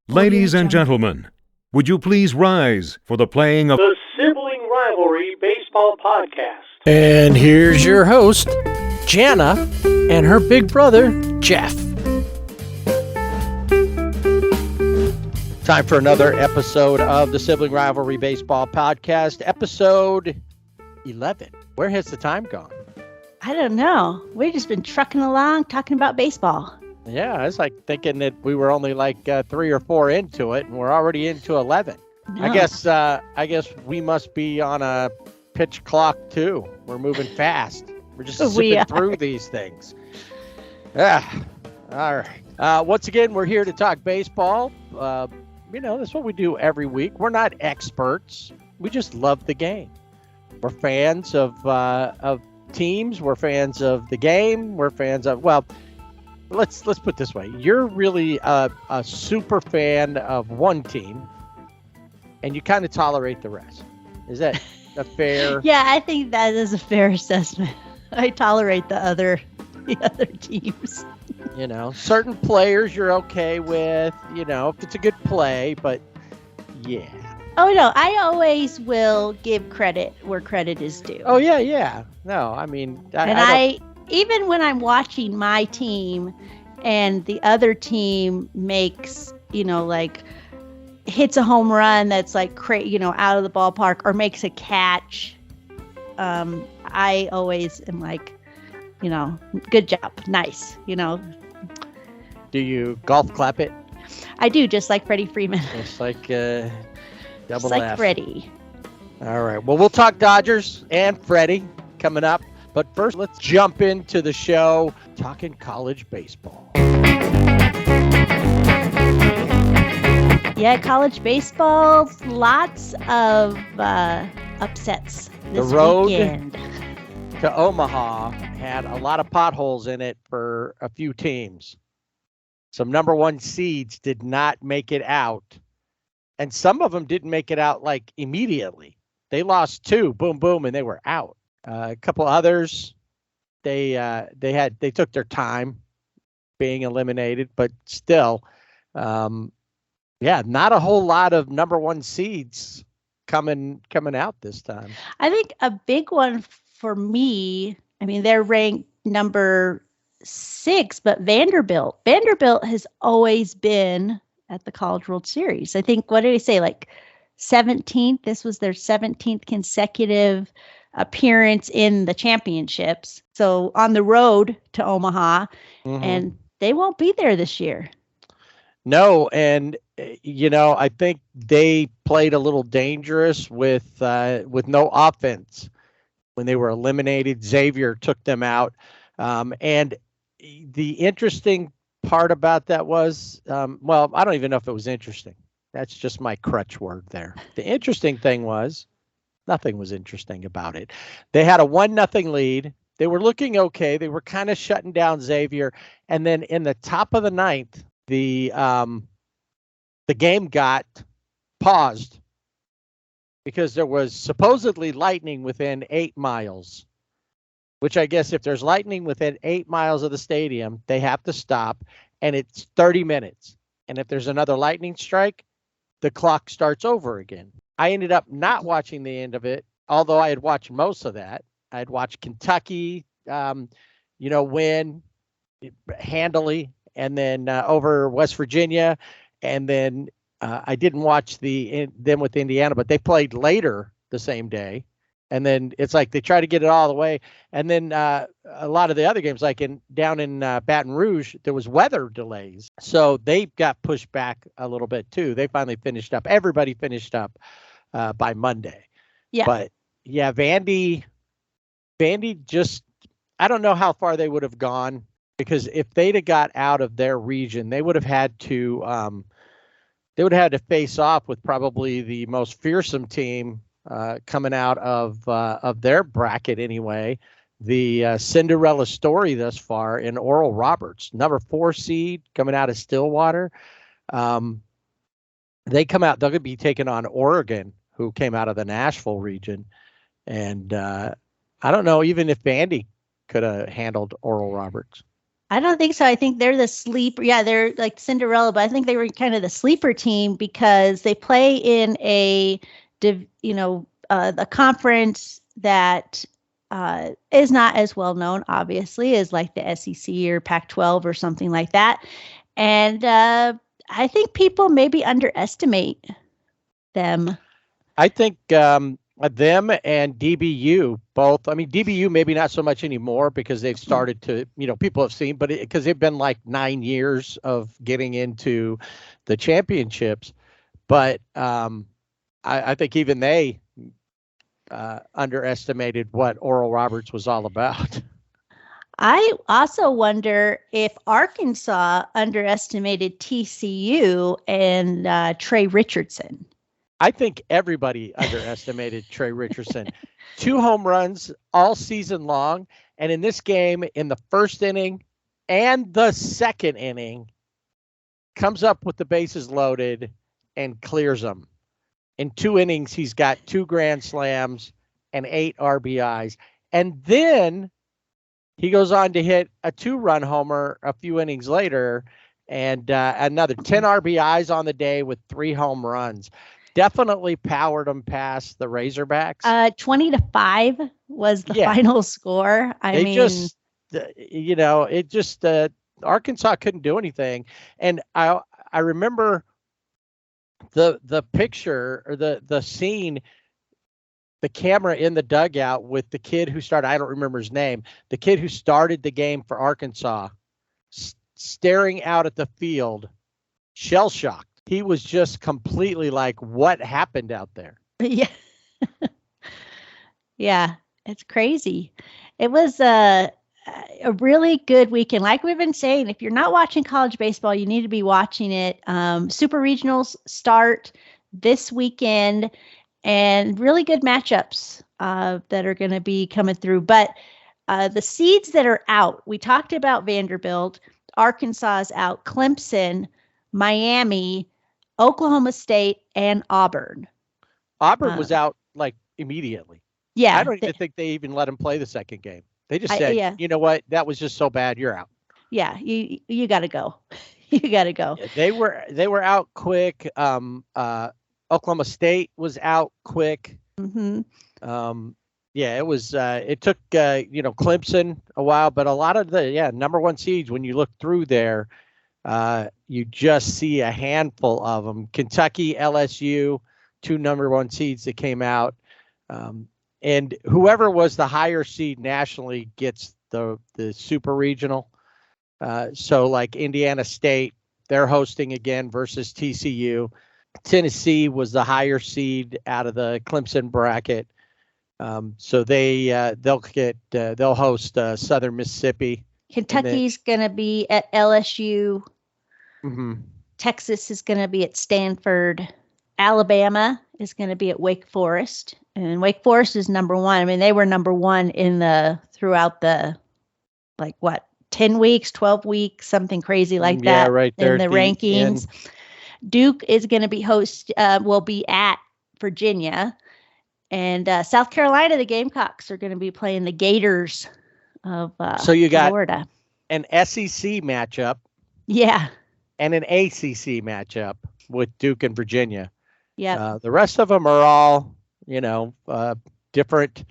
Ladies and gentlemen, would you please rise for the playing of the Sibling Rivalry Baseball Podcast. And here's your host, Jana, and her big brother, Jeff. Time for another episode of the Sibling Rivalry Baseball Podcast, episode 11. Where has the time gone? I don't know. We've just been trucking along talking about baseball. Yeah, I was like thinking that we were only like 3 or 4 into it, and we're already into 11. No. I guess we must be on a pitch clock too. We're moving fast. We're just zipping through these things. Yeah. All right. Once again, we're here to talk baseball. That's what we do every week. We're not experts. We just love the game. We're fans of teams. We're fans of the game. We're fans of, let's put it this way. You're really a super fan of one team, and you kind of tolerate the rest. Is that a fair? Yeah, I think that is a fair assessment. I tolerate the other teams. Certain players you're okay with, if it's a good play, but yeah. Oh, no, I always will give credit where credit is due. Oh, yeah. No, I mean... Even when I'm watching my team and the other team makes, hits a home run that's like, out of the ballpark or makes a catch, I always am like, good job, nice, Do you golf clap it? I do, just like Freddie Freeman. Just like double just like F. Freddie. All right. Well, we'll talk Dodgers and Freddie coming up. But first, let's jump into the show talking college baseball. Yeah, college baseball, lots of upsets this weekend. To Omaha had a lot of potholes in it for a few teams. Some number one seeds did not make it out. And some of them didn't make it out like immediately. They lost 2, boom, boom, and they were out. A couple others, they took their time being eliminated, but still, not a whole lot of number one seeds coming out this time. I think a big one for me, they're ranked number 6, but Vanderbilt has always been at the College World Series. I think, what did I say, like 17th? This was their 17th consecutive appearance in the championships. So on the road to Omaha, and they won't be there this year. No, and I think they played a little dangerous with no offense when they were eliminated. Xavier took them out, and the interesting part about that was, I don't even know if it was interesting. That's just my crutch word there. The interesting thing was, nothing was interesting about it. They had a 1-0 lead. They were looking okay. They were kind of shutting down Xavier. And then in the top of the 9th, the game got paused because there was supposedly lightning within 8 miles, which I guess if there's lightning within 8 miles of the stadium, they have to stop, and it's 30 minutes. And if there's another lightning strike, the clock starts over again. I ended up not watching the end of it, although I had watched most of that. I had watched Kentucky, win handily, and then over West Virginia, and then I didn't watch them with Indiana, but they played later the same day, and then it's like they try to get it all the way, and then a lot of the other games, like down in Baton Rouge, there was weather delays, so they got pushed back a little bit too. They finally finished up. Everybody finished up by Monday. Yeah. But yeah, Vandy just, I don't know how far they would have gone, because if they'd have got out of their region, they would have had to face off with probably the most fearsome team coming out of their bracket anyway. The Cinderella story thus far in Oral Roberts, number 4 seed coming out of Stillwater. They come out, they're going to be taking on Oregon, who came out of the Nashville region. And I don't know even if Vandy could have handled Oral Roberts. I don't think so. I think they're the sleeper. Yeah, they're like Cinderella, but I think they were kind of the sleeper team because they play in a conference that is not as well known, obviously, as like the SEC or Pac-12 or something like that. And I think people maybe underestimate them. I think them and DBU both. I mean, DBU maybe not so much anymore because they've started to, people have seen, but because they've been like 9 years of getting into the championships. But I think even they underestimated what Oral Roberts was all about. I also wonder if Arkansas underestimated TCU and Trey Richardson. I think everybody underestimated Trey Richardson. 2 home runs all season long. And in this game, in the first inning and the second inning, comes up with the bases loaded and clears them. In 2 innings, he's got 2 grand slams and 8 RBIs. And then he goes on to hit a 2-run homer a few innings later and another 10 RBIs on the day with 3 home runs. Definitely powered them past the Razorbacks. 20-5 was the final score. Arkansas couldn't do anything. And I remember the picture or the scene, the camera in the dugout with the kid who started, I don't remember his name, the kid who started the game for Arkansas, staring out at the field, shell-shocked. He was just completely like, what happened out there? Yeah. Yeah, it's crazy. It was a really good weekend. Like we've been saying, if you're not watching college baseball, you need to be watching it. Super regionals start this weekend and really good matchups that are going to be coming through. But the seeds that are out, we talked about Vanderbilt, Arkansas is out, Clemson, Miami, Oklahoma State, and Auburn. Auburn was out like immediately. Yeah. I don't even think they even let him play the second game. They just said, you know what, that was just so bad, you're out. Yeah, you got to go. You got to go. They were out quick. Oklahoma State was out quick. Mm-hmm. It was. It took Clemson a while, but a lot of the number 1 seeds, when you look through there, you just see a handful of them. Kentucky, LSU, 2 number 1 seeds that came out, and whoever was the higher seed nationally gets the super regional. So like Indiana State, they're hosting again versus TCU. Tennessee was the higher seed out of the Clemson bracket. So they'll host Southern Mississippi. Kentucky's going to be at LSU. Mm-hmm. Texas is going to be at Stanford. Alabama is going to be at Wake Forest. And Wake Forest is number 1. I mean, they were number 1 throughout the 10 weeks, 12 weeks, something crazy like that. Yeah, right there in the rankings. Duke is going to be will be at Virginia. And South Carolina, the Gamecocks are going to be playing the Gators of so you got Florida. An SEC matchup. Yeah. And an ACC matchup with Duke and Virginia. Yeah. The rest of them are all, different.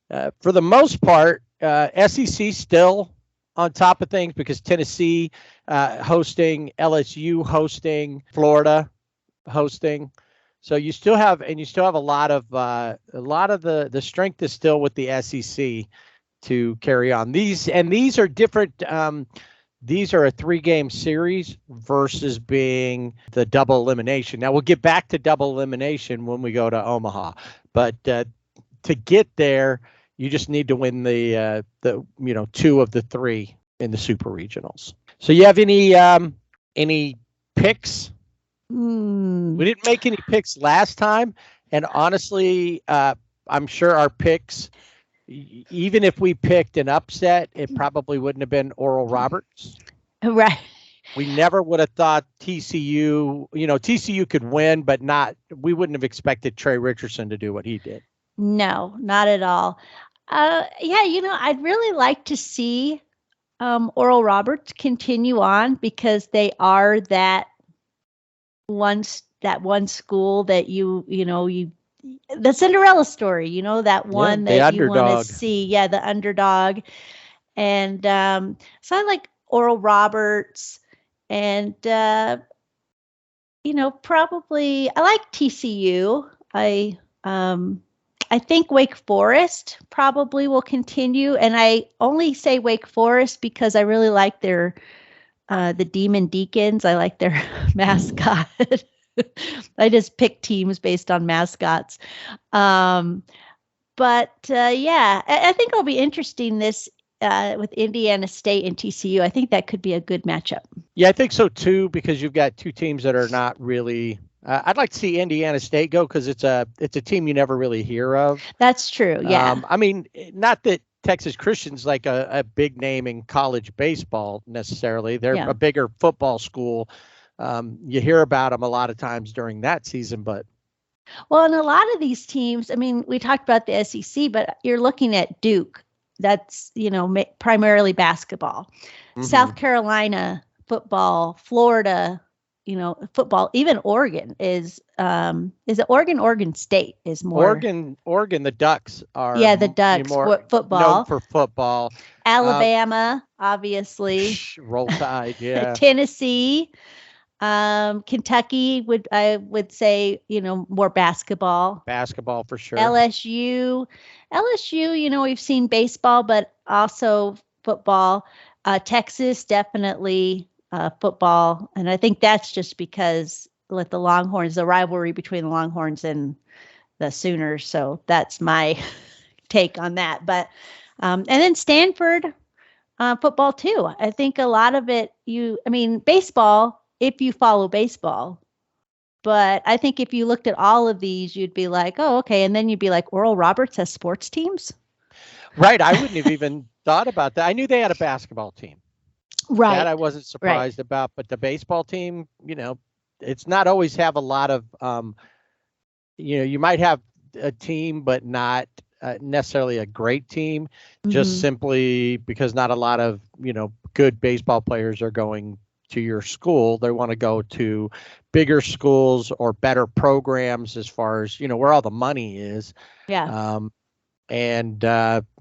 For the most part, SEC still on top of things because Tennessee hosting, LSU hosting, Florida hosting. So you still have a lot of the strength is still with the SEC to carry on. These are different. These are a 3-game series versus being the double elimination. Now we'll get back to double elimination when we go to Omaha, but to get there, you just need to win the 2 of the 3 in the super regionals. So you have any picks? We didn't make any picks last time, and honestly, I'm sure our picks, even if we picked an upset, it probably wouldn't have been Oral Roberts. Right. We never would have thought TCU, TCU could win, but we wouldn't have expected Trey Richardson to do what he did. No, not at all. I'd really like to see Oral Roberts continue on because they are that one school that the Cinderella story, that one the that you want to underdog. see. Yeah, the underdog. And so I like Oral Roberts, and probably I like TCU. I think Wake Forest probably will continue, and I only say Wake Forest because I really like their the Demon Deacons. I like their mascot. I just pick teams based on mascots. But yeah, I think it'll be interesting this with Indiana State and TCU. I think that could be a good matchup. Yeah, I think so too, because you've got two teams that are not really. I'd like to see Indiana State go because it's a team you never really hear of. That's true. Yeah. I mean, not that Texas Christian's like a big name in college baseball necessarily. They're a bigger football school. You hear about them a lot of times during that season, but. Well, and a lot of these teams, I mean, we talked about the SEC, but you're looking at Duke. That's, primarily basketball. Mm-hmm. South Carolina, football. Florida, football. Even Oregon is it Oregon? Oregon State is more. Oregon, the Ducks are. Yeah, the Ducks, football. Known for football. Alabama, obviously. Roll Tide, yeah. Tennessee. Kentucky I would say, more basketball. Basketball for sure. LSU, we've seen baseball, but also football. Texas, definitely football. And I think that's just because with the Longhorns, the rivalry between the Longhorns and the Sooners. So that's my take on that. But, and then Stanford football too. I think a lot of it, baseball, if you follow baseball. But I think if you looked at all of these, you'd be like, oh, okay. And then you'd be like, Oral Roberts has sports teams? Right. I wouldn't have even thought about that. I knew they had a basketball team. Right. That I wasn't surprised about. But the baseball team, it's not always have a lot of, you might have a team, but not necessarily a great team, just simply because not a lot of, good baseball players are going to your school. They want to go to bigger schools or better programs as far as, where all the money is. Yeah. And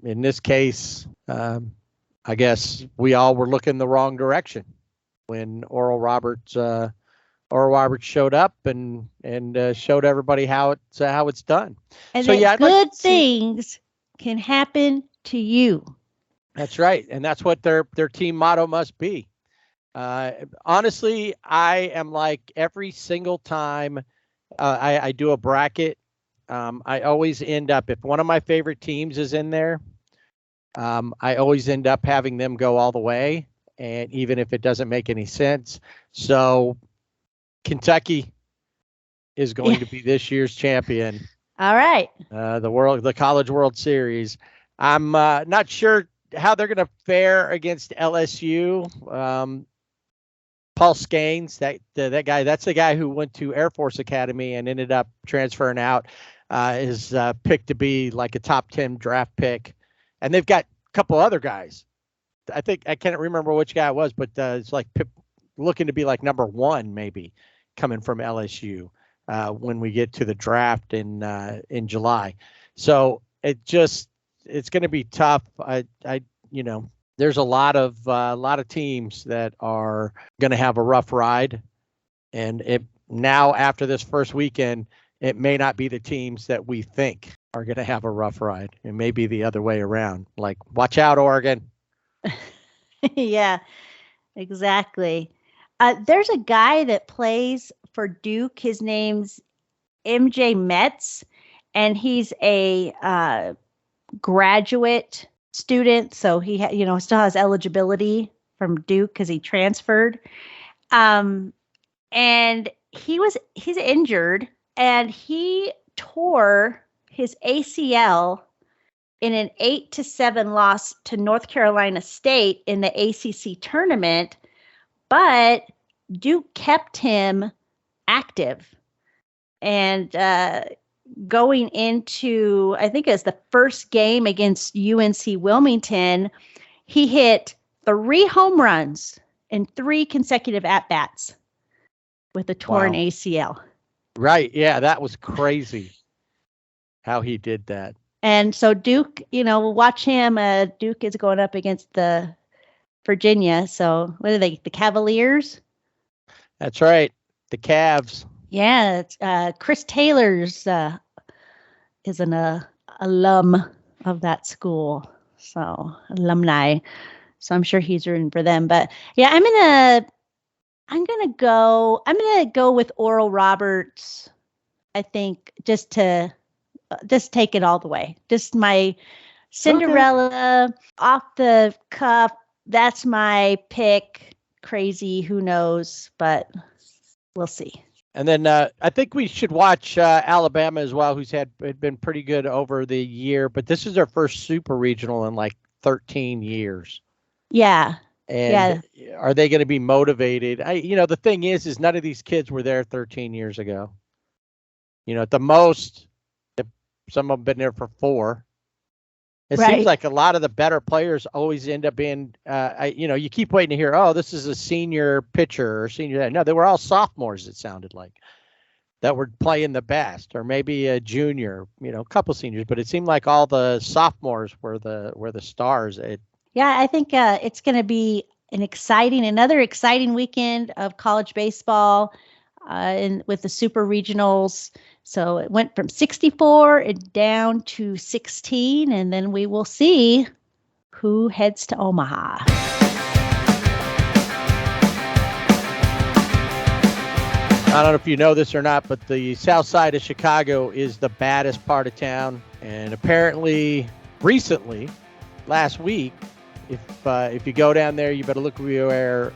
in this case, I guess we all were looking the wrong direction when Oral Roberts showed up and showed everybody how it's done. And so good things can happen to you. That's right. And that's what their team motto must be. Honestly, I am like every single time I do a bracket, I always end up, if one of my favorite teams is in there, I always end up having them go all the way, and even if it doesn't make any sense. So Kentucky is going to be this year's champion. All right. The College World Series. I'm not sure how they're going to fare against LSU. Paul Scanes, that guy, that's the guy who went to Air Force Academy and ended up transferring out, is picked to be like a top 10 draft pick. And they've got a couple other guys. I can't remember which guy it was, but it's like looking to be like number one, maybe coming from LSU when we get to the draft in July. So it's going to be tough. There's a lot of teams that are going to have a rough ride, and now after this first weekend, it may not be the teams that we think are going to have a rough ride. It may be the other way around. Like, watch out, Oregon. Yeah, exactly. There's a guy that plays for Duke. His name's MJ Metz, and he's a graduate student, so he still has eligibility from Duke because he transferred, and he's injured, and he tore his ACL in an 8-7 loss to North Carolina State in the ACC tournament, but Duke kept him active, and going into, I think it was the first game against UNC Wilmington, he hit 3 home runs in 3 consecutive at-bats with a torn Wow. ACL. Right. Yeah, that was crazy how he did that. And so Duke, watch him. Duke is going up against the Virginia. So what are they? The Cavaliers? That's right. The Cavs. Yeah. Chris Taylor's is an alum of that school. So alumni. So I'm sure he's rooting for them. But yeah, I'm gonna go with Oral Roberts. I think just take it all the way. Just my Cinderella off the cuff. That's my pick. Crazy, who knows? But we'll see. And then I think we should watch Alabama as well, who's had been pretty good over the year. But this is their first super regional in like 13 years. Yeah. And are they going to be motivated? The thing is none of these kids were there 13 years ago. At the most, some of them been there for 4. It seems like a lot of the better players always end up being, you keep waiting to hear, oh, this is a senior pitcher or senior. No, they were all sophomores, it sounded like, that were playing the best, or maybe a junior, a couple seniors. But it seemed like all the sophomores were the stars. Yeah, I think it's going to be another exciting weekend of college baseball with the super regionals. So it went from 64 and down to 16, and then we will see who heads to Omaha. I don't know if you know this or not, but the south side of Chicago is the baddest part of town. And apparently, recently, last week, if you go down there, you better look beware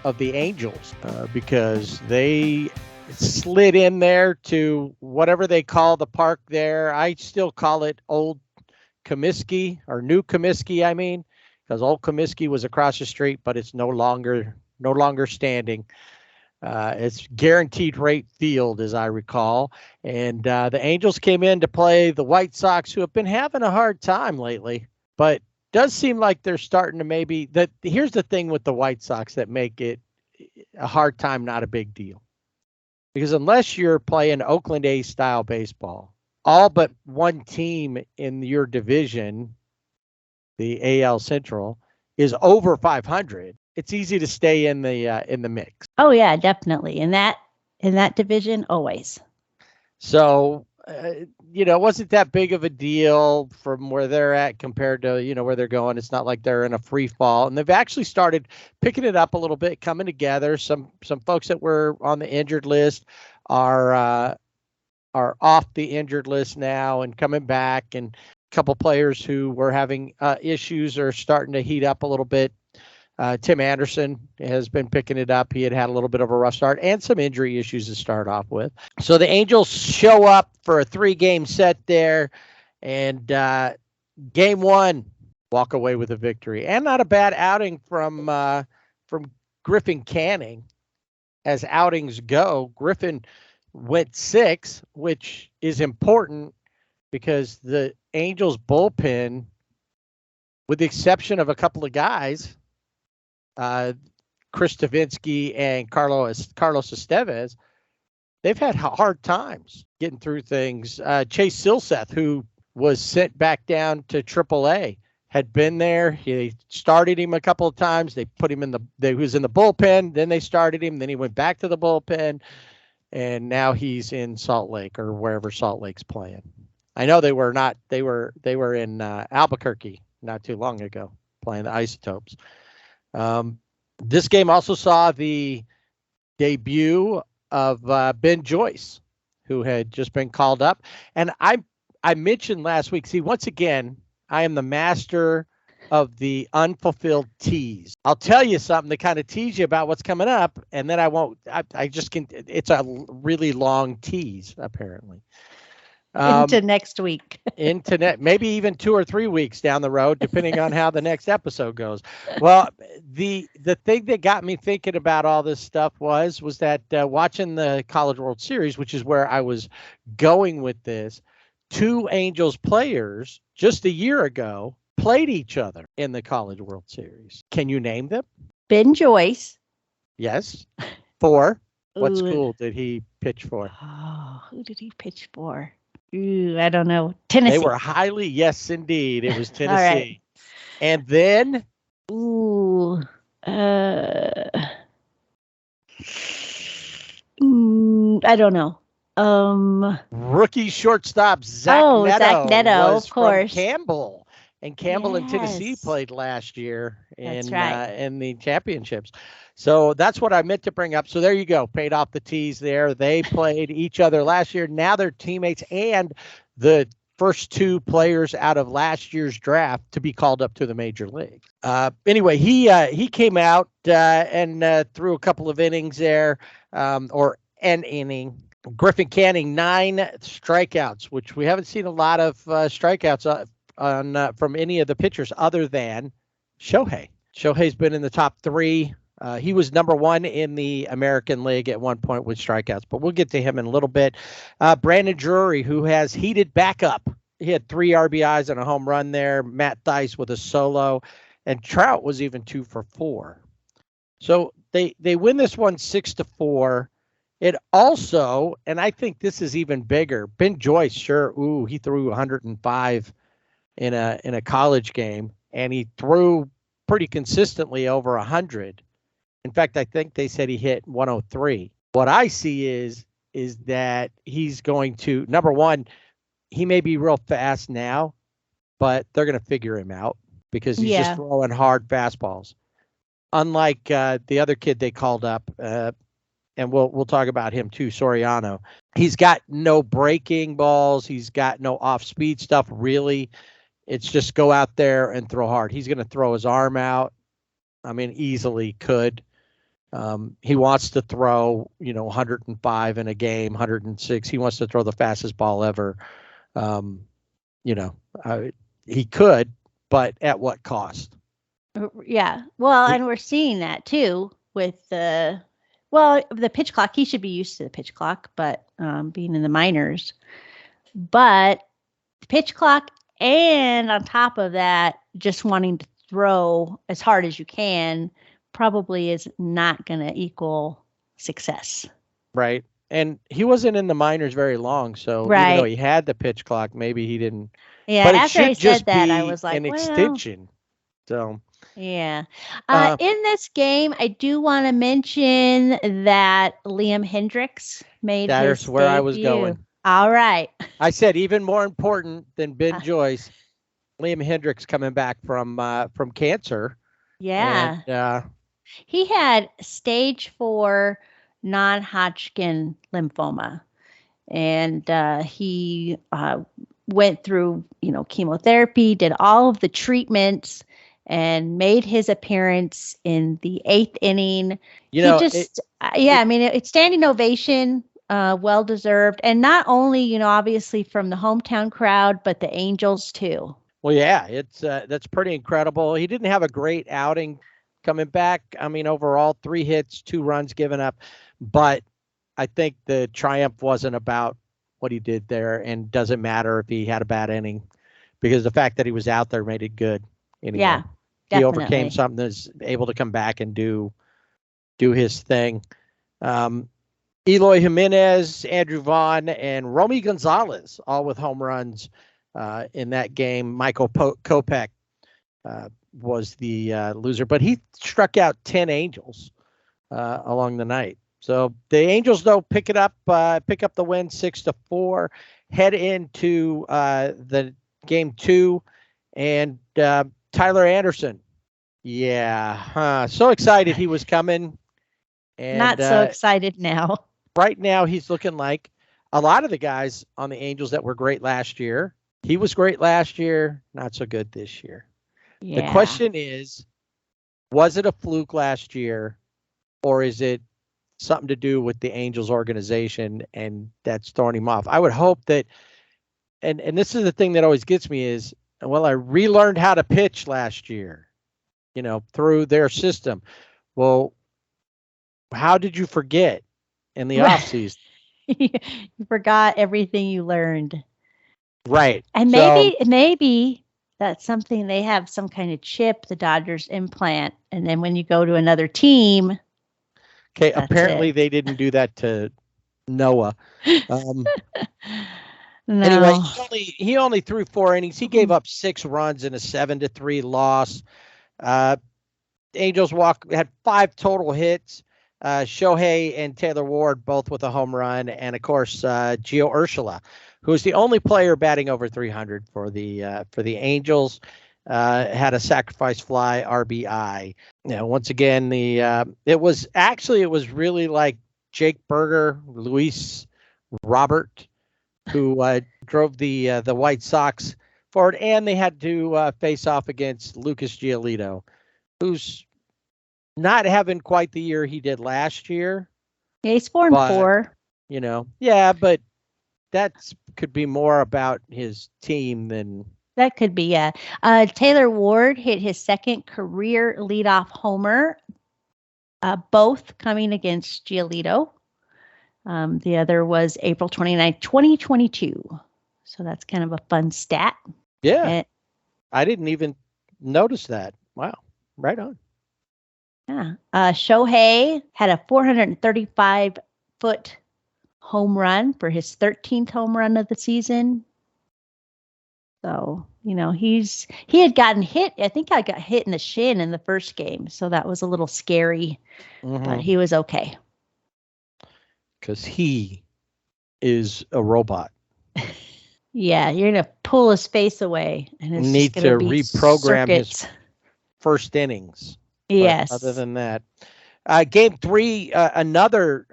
of the Angels because they slid in there to whatever they call the park there. I still call it Old Comiskey or New Comiskey, because Old Comiskey was across the street, but it's no longer standing. It's guaranteed rate field, as I recall. And the Angels came in to play the White Sox, who have been having a hard time lately, but does seem like they're starting to here's the thing with the White Sox that make it a hard time, not a big deal. Because unless you're playing Oakland A's style baseball, all but one team in your division, the AL Central, is over 500. It's easy to stay in the mix. Oh yeah, definitely. In that division, always. So, it wasn't that big of a deal from where they're at compared to, where they're going. It's not like they're in a free fall, and they've actually started picking it up a little bit, coming together. Some folks that were on the injured list are off the injured list now and coming back, and a couple players who were having issues are starting to heat up a little bit. Tim Anderson has been picking it up. He had a little bit of a rough start and some injury issues to start off with. So the Angels show up for a 3-game set there, and game 1, walk away with a victory, and not a bad outing from Griffin Canning. As outings go, Griffin went 6, which is important because the Angels bullpen, with the exception of a couple of guys, Chris Stavinsky and Carlos Estevez, they've had hard times getting through things. Chase Silseth, who was sent back down to AAA, had been there. He started him a couple of times. They put him he was in the bullpen. Then they started him. Then he went back to the bullpen, and now he's in Salt Lake or wherever Salt Lake's playing. I know they were in Albuquerque not too long ago playing the Isotopes. This game also saw the debut of Ben Joyce, who had just been called up. And I mentioned last week, see, once again, I am the master of the unfulfilled tease. I'll tell you something to kind of tease you about what's coming up, and then I won't. I just can. It's a really long tease, apparently. Into next week. Maybe even 2 or 3 weeks down the road, depending on how the next episode goes. Well, the thing that got me thinking about all this stuff was that watching the College World Series, which is where I was going with this, 2 Angels players just a year ago played each other in the College World Series. Can you name them? Ben Joyce. Yes. 4. What Ooh. school did he pitch for? Oh, who did he pitch for? Ooh, I don't know. Tennessee. They were yes, indeed. It was All Tennessee. right. And then Ooh. I don't know. Rookie shortstop Zach Neto. Zach Neto, was of course. From Campbell. And Campbell and Tennessee Yes. played last year That's right. in the championships. So that's what I meant to bring up. So there you go. Paid off the tease there. They played each other last year. Now they're teammates, and the first 2 players out of last year's draft to be called up to the major league. Anyway, he came out and threw a couple of innings there, or an inning. Griffin Canning, 9 strikeouts, which we haven't seen a lot of strikeouts from any of the pitchers other than Shohei. Shohei's been in the top 3. He was number 1 in the American League at one point with strikeouts, but we'll get to him in a little bit. Brandon Drury, who has heated back up. He had 3 RBIs and a home run there. Matt Thaiss with a solo, and Trout was even 2 for 4. So they win this one 6-4. It also, and I think this is even bigger, Ben Joyce, he threw 105 in a college game, and he threw pretty consistently over 100. In fact, I think they said he hit 103. What I see is that he's going to, number one, he may be real fast now, but they're going to figure him out because he's just throwing hard fastballs. Unlike the other kid they called up, and we'll talk about him too, Soriano. He's got no breaking balls. He's got no off-speed stuff, really. It's just go out there and throw hard. He's going to throw his arm out. I mean, easily could. He wants to throw, 105 in a game, 106. He wants to throw the fastest ball ever. He could, but at what cost? Yeah. Well, and we're seeing that too with the pitch clock. He should be used to the pitch clock, but being in the minors. But the pitch clock, and on top of that, just wanting to throw as hard as you can probably is not going to equal success. Right. And he wasn't in the minors very long, so even though he had the pitch clock, maybe he didn't. Yeah, but after I said that, I was like, an extension. So. Yeah. In this game, I do want to mention that Liam Hendricks made his That's where debut. I was going. All right. I said even more important than Ben Joyce, Liam Hendricks coming back from cancer. Yeah. And, he had stage 4 non-Hodgkin lymphoma, and he went through, chemotherapy, did all of the treatments, and made his appearance in the 8th inning. It's standing ovation, well deserved, and not only obviously from the hometown crowd, but the Angels too. Well, yeah, it's that's pretty incredible. He didn't have a great outing coming back. I mean, overall 3 hits, 2 runs given up, but I think the triumph wasn't about what he did there, and doesn't matter if he had a bad inning, because the fact that he was out there made it good. Anyway. Yeah. He Definitely. overcame something that's able to come back and do his thing. Eloy Jimenez, Andrew Vaughn, and Romy Gonzalez, all with home runs in that game. Michael Kopech was the loser, but he struck out 10 Angels along the night. So the Angels, though, pick up the win 6-4, head into the game 2, and Tyler Anderson. Yeah. So excited he was coming. And not so excited now. Right now, he's looking like a lot of the guys on the Angels that were great last year. He was great last year, not so good this year. Yeah. The question is, was it a fluke last year, or is it something to do with the Angels organization and that's throwing him off? I would hope that, and this is the thing that always gets me is, well, I relearned how to pitch last year, through their system. Well, how did you forget in the offseason? You forgot everything you learned. Right. And maybe that's something they have, some kind of chip the Dodgers implant, and then when you go to another team, Okay, that's apparently it. they didn't do that to Noah. Anyway, No. he only threw 4 innings. He gave up 6 runs in a 7-3 loss. Angels had 5 total hits. Shohei and Taylor Ward both with a home run, and of course Gio Urshela, who is the only player batting over 300 for the Angels, had a sacrifice fly RBI. Once again, it was really like Jake Berger, Luis Robert, who drove the White Sox forward, and they had to face off against Lucas Giolito, who's not having quite the year he did last year. Yeah, he's 4-4. But that could be more about his team than. That could be, yeah. Taylor Ward hit his second career leadoff homer, both coming against Giolito. The other was April 29th, 2022. So that's kind of a fun stat. Yeah. I didn't even notice that. Wow. Right on. Yeah. Shohei had a 435-foot home run for his 13th home run of the season. So, he had gotten hit. I think I got hit in the shin in the first game. So that was a little scary, but he was okay. Because he is a robot. Yeah, you're going to pull his face away. And it's need just to reprogram his first innings. Yes. But other than that, game 3, another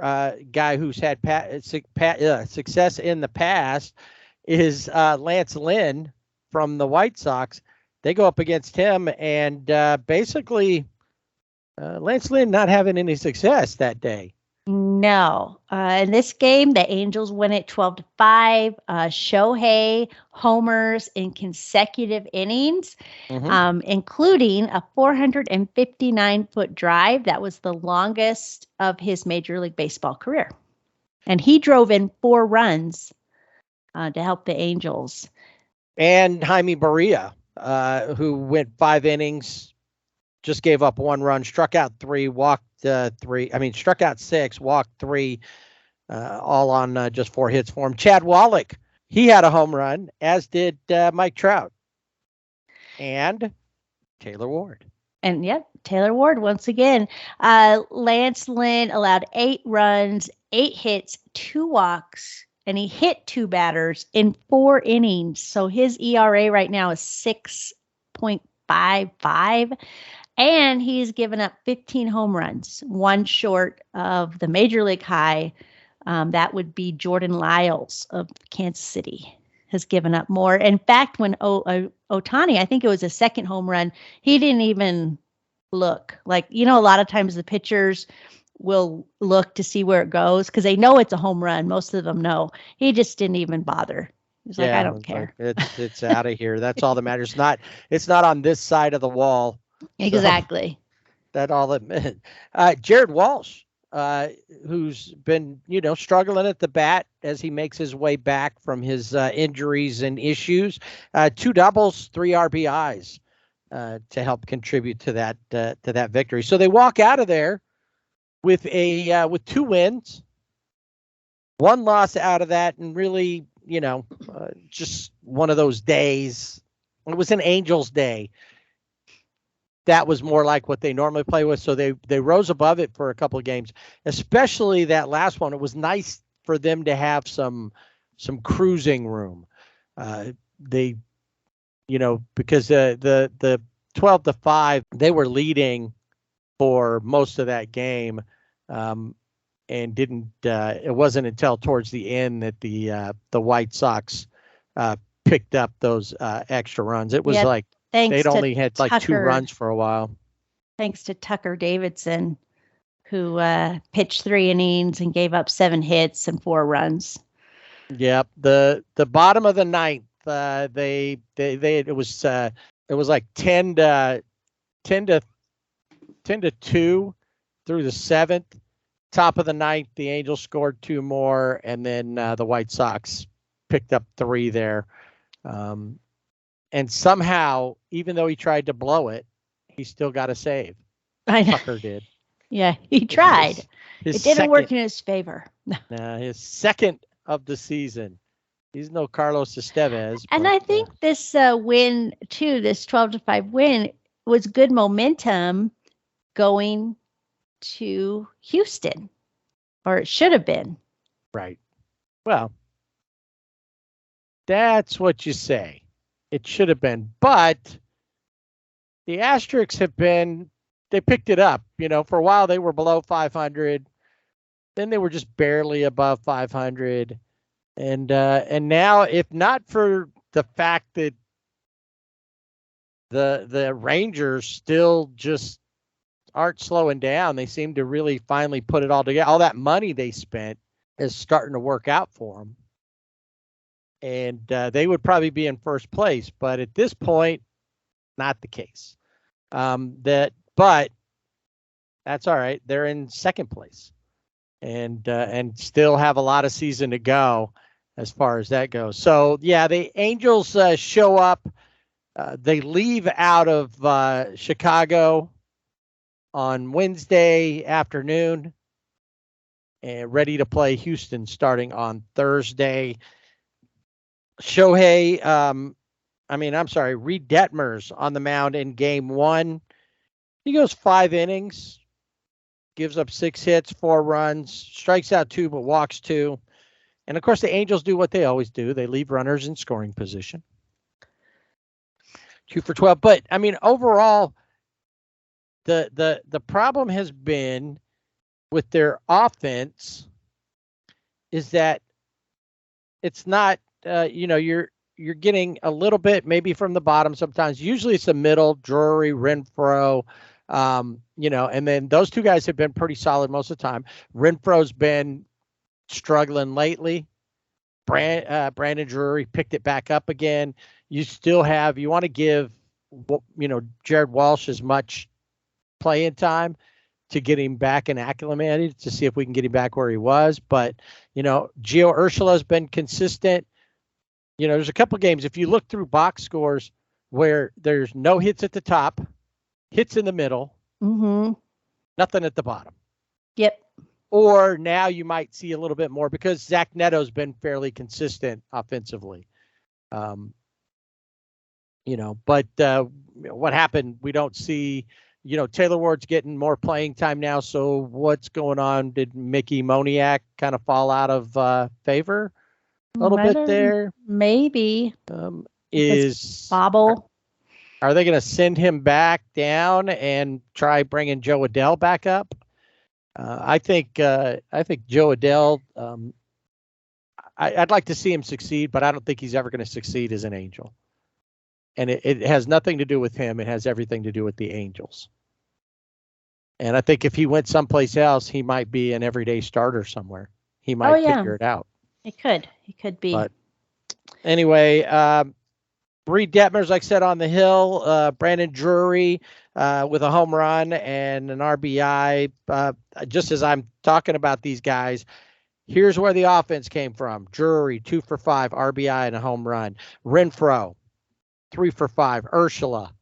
guy who's had success in the past is Lance Lynn from the White Sox. They go up against him, and basically Lance Lynn not having any success that day. No. In this game, the Angels win it 12-5. Shohei homers in consecutive innings, including a 459-foot drive. That was the longest of his Major League Baseball career. And he drove in 4 runs to help the Angels. And Jaime Barria, who went 5 innings, just gave up 1 run, struck out 3, struck out 6, walked 3, all on just 4 hits for him. Chad Wallach, he had a home run, as did Mike Trout and Taylor Ward. And Taylor Ward once again. Lance Lynn allowed 8 runs, 8 hits, 2 walks, and he hit 2 batters in 4 innings. So his ERA right now is 6.55. And he's given up 15 home runs, 1 short of the Major League high. That would be Jordan Lyles of Kansas City, has given up more. In fact, when Ohtani, I think it was his second home run, he didn't even look. Like, a lot of times the pitchers will look to see where it goes because they know it's a home run. Most of them know. He just didn't even bother. He's like, I don't care. It's out of here. That's all that matters. It's not on this side of the wall. Exactly. So that all it meant. Jared Walsh, who's been, struggling at the bat as he makes his way back from his injuries and issues. 2 doubles, 3 RBIs to help contribute to that victory. So they walk out of there with 2 wins, 1 loss out of that, and really, just one of those days. It was an Angels day. That was more like what they normally play with. So they rose above it for a couple of games, especially that last one. It was nice for them to have some cruising room. Because the 12-5, they were leading for most of that game. And didn't, it wasn't until towards the end that the White Sox picked up those extra runs. It was they'd only had like 2 runs for a while. Thanks to Tucker Davidson, who pitched 3 innings and gave up 7 hits and 4 runs. Yep. The bottom of the 9th, it was like 10 to 2 through the 7th. Top of the 9th, the Angels scored 2 more, and then the White Sox picked up 3 there. And somehow, even though he tried to blow it, he still got a save. I know. Tucker did. Yeah, he tried. His It didn't second, work in his favor. his second of the season. He's no Carlos Estevez. And but, I think this win too, this 12-5 win, was good momentum going to Houston, or it should have been. right. Well, that's what you say. It should have been, but the Asterisks they picked it up. For a while they were below 500, then they were just barely above 500, and now, if not for the fact that the Rangers still just aren't slowing down, they seem to really finally put it all together. All that money they spent is starting to work out for them, and they would probably be in first place. But at this point, not the case. But that's all right. They're in second place, and still have a lot of season to go as far as that goes. So yeah, the Angels show up. They leave out of Chicago on Wednesday afternoon and ready to play Houston starting on Thursday. Reed Detmers on the mound in game one. He goes 5 innings, gives up 6 hits, 4 runs, strikes out 2, but walks 2. And of course, the Angels do what they always do. They leave runners in scoring position. 2 for 12. But overall, the problem has been with their offense is that it's not, you're getting a little bit maybe from the bottom sometimes. Usually it's the middle, Drury, Renfroe, and then those 2 guys have been pretty solid most of the time. Renfroe's been struggling lately. Brandon Drury picked it back up again. You want to give, Jared Walsh as much playing time to get him back and acclimated to see if we can get him back where he was. But, Gio Urshula's been consistent. There's a couple games, if you look through box scores, where there's no hits at the top, hits in the middle, nothing at the bottom. Yep. Or now you might see a little bit more because Zach Neto's been fairly consistent offensively. But what happened? We don't see, Taylor Ward's getting more playing time now. So what's going on? Did Mickey Moniak kind of fall out of favor a little bit there? Maybe. Bobble. Are they going to send him back down and try bringing Joe Adell back up? I think Joe Adell, I'd like to see him succeed, but I don't think he's ever going to succeed as an Angel. And it has nothing to do with him. It has everything to do with the Angels. And I think if he went someplace else, he might be an everyday starter somewhere. He might figure it out. He could be. But anyway, Reed Detmers, like I said, on the hill. Brandon Drury with a home run and an RBI. Just as I'm talking about these guys, here's where the offense came from. Drury, 2 for 5, RBI and a home run. Renfroe, 3 for 5. Urshela.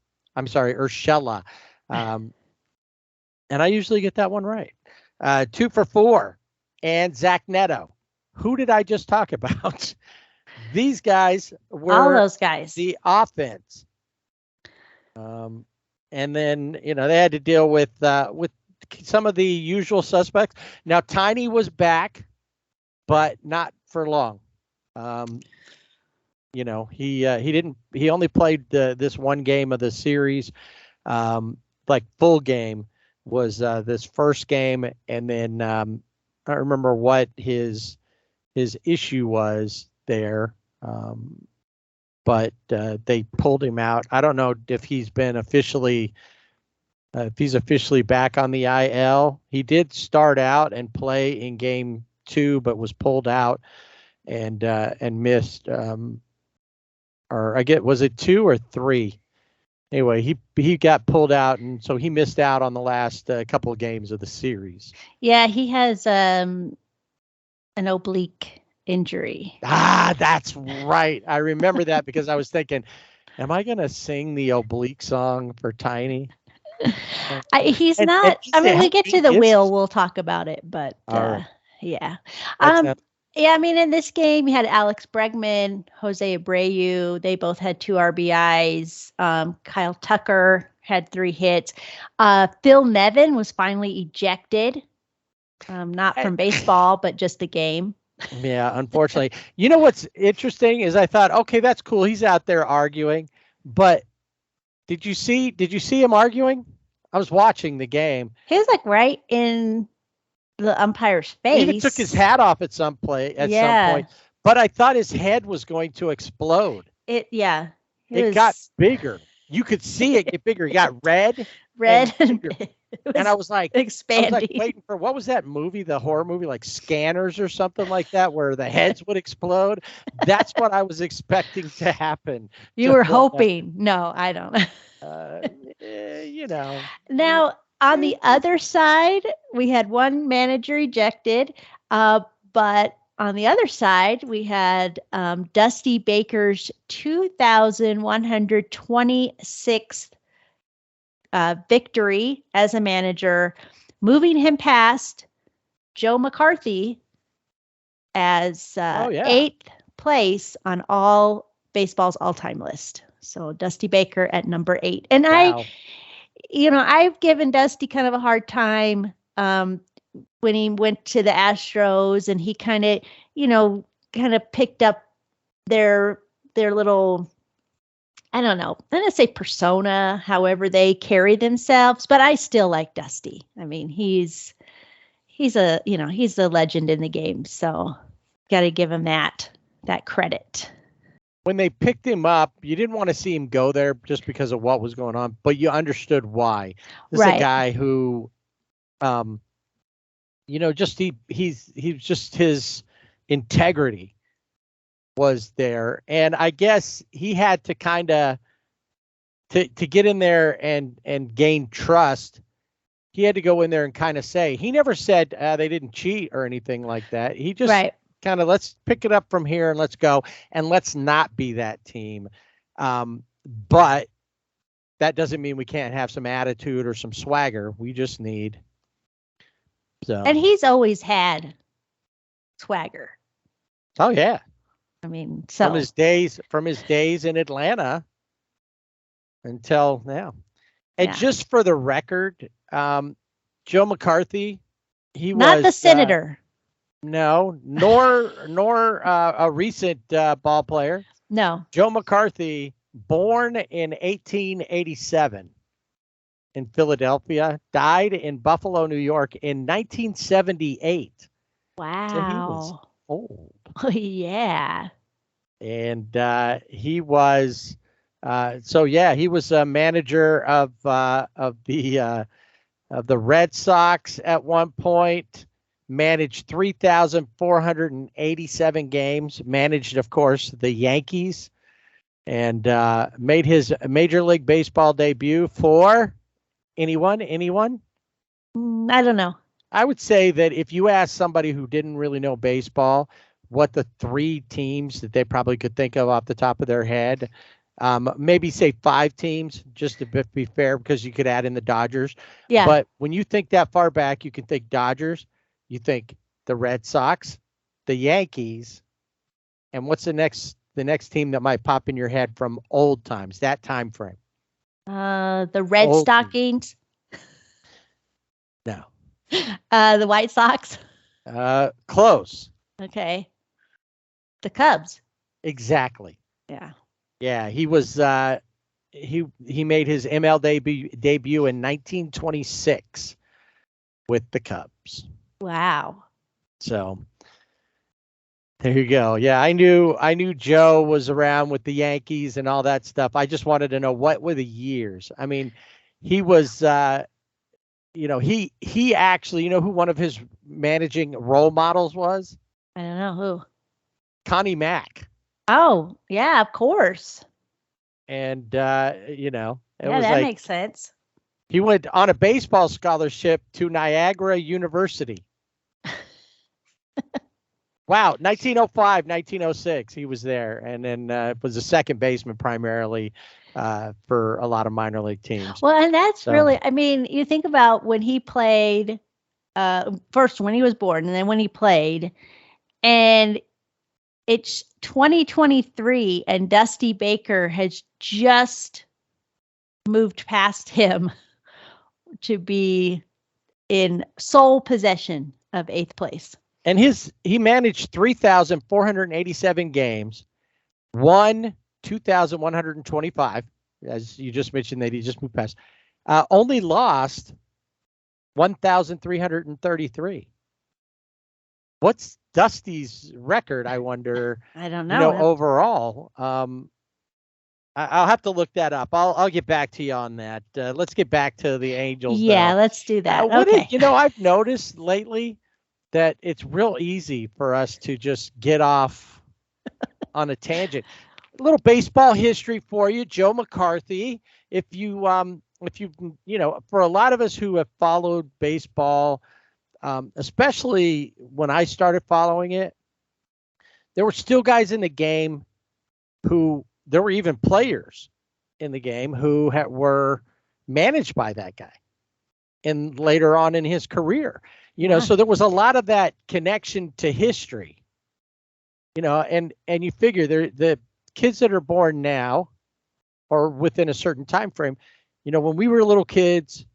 And I usually get that one right. 2 for 4. And Zach Neto. Who did I just talk about? These guys were all those guys. The offense. And then, they had to deal with some of the usual suspects. Now, Tiny was back, but not for long. He only played this one game of the series, full game was this first game. And then I don't remember what his issue was there. But they pulled him out. I don't know if he's been officially back on the IL. He did start out and play in game 2, but was pulled out and missed. Or I get, was it 2 or 3? Anyway, he got pulled out, and so he missed out on the last couple of games of the series. Yeah, he has an oblique injury. That's right. I remember that because I was thinking, Am I gonna sing the oblique song for Tiny? He's And not. he I mean, said, we how get to many the hits? wheel, we'll talk about it. But All right. yeah, That um, sounds yeah. I mean, in this game, we had Alex Bregman, Jose Abreu. They both had 2 RBIs. Kyle Tucker had 3 hits. Phil Nevin was finally ejected, not from baseball, but just the game. Yeah, unfortunately. You know what's interesting is I thought, okay, that's cool. He's out there arguing, but did you see him arguing? I was watching the game. He was like right in the umpire's face. He even took his hat off at some point, but I thought his head was going to explode. It Got bigger. You could see it get bigger. He got red. And I was like, expanding. waiting for, what was that movie, the horror movie, like Scanners or something like that, where the heads would explode? That's what I was expecting to happen. You were hoping. No, I don't. You know. Now, on the other side, we had one manager ejected, but on the other side, we had Dusty Baker's 2,126th victory as a manager, moving him past Joe McCarthy as 8th place on baseball's all-time list. So Dusty Baker at number 8. And wow. I've given Dusty kind of a hard time when he went to the Astros, and he kind of picked up their little, I don't know, I'm going to say persona, however they carry themselves, but I still like Dusty. I mean, he's a legend in the game, so got to give him that credit. When they picked him up, you didn't want to see him go there just because of what was going on, but you understood why. This is a guy who, he's just his integrity was there, and I guess he had to kind of to get in there and gain trust. He had to go in there and kind of say, he never said they didn't cheat or anything like that. He just kind of, let's pick it up from here and let's go, and let's not be that team. But that doesn't mean we can't have some attitude or some swagger. We just need. So. And he's always had swagger. Oh yeah. I mean, so from his days in Atlanta until now. And just for the record, Joe McCarthy, he not was the senator. No, nor a recent ball player. No. Joe McCarthy, born in 1887 in Philadelphia, died in Buffalo, New York in 1978. Wow. So he was old. Oh, yeah. And he was he was a manager of the Red Sox at one point. Managed 3,487 games, managed, of course, the Yankees, and made his Major League Baseball debut for anyone? I don't know. I would say that if you ask somebody who didn't really know baseball what the 3 teams that they probably could think of off the top of their head, maybe say 5 teams, just to be fair, because you could add in the Dodgers. Yeah. But when you think that far back, you can think Dodgers. You think the Red Sox, the Yankees, and what's the next team that might pop in your head from old times, that time frame? The Red Stockings. No. The White Sox. Close. Okay. The Cubs. Exactly. Yeah. Yeah, he was he made his ML debut in 1926 with the Cubs. Wow. So there you go. Yeah, I knew Joe was around with the Yankees and all that stuff. I just wanted to know what were the years. I mean, he was he actually, who one of his managing role models was? I don't know who. Connie Mack. Oh, yeah, of course. And that makes sense. He went on a baseball scholarship to Niagara University. Wow, 1905, 1906, he was there, and then was a second baseman primarily for a lot of minor league teams. Well, and that's So- really, I mean, you think about when he played, first when he was born, and then when he played, and it's 2023, and Dusty Baker has just moved past him to be in sole possession of 8th place. And he managed 3,487 games, won 2,125, as you just mentioned that he just moved past. Only lost 1,333. What's Dusty's record, I wonder? I don't know. Overall. I'll have to look that up. I'll get back to you on that. Let's get back to the Angels. Yeah, let's do that. Okay. I've noticed lately that it's real easy for us to just get off on a tangent. A little baseball history for you. Joe McCarthy. If you for a lot of us who have followed baseball, especially when I started following it, there were still guys in the game there were even players in the game who were managed by that guy. And later on in his career, so there was a lot of that connection to history, and you figure the kids that are born now or within a certain time frame, when we were little kids,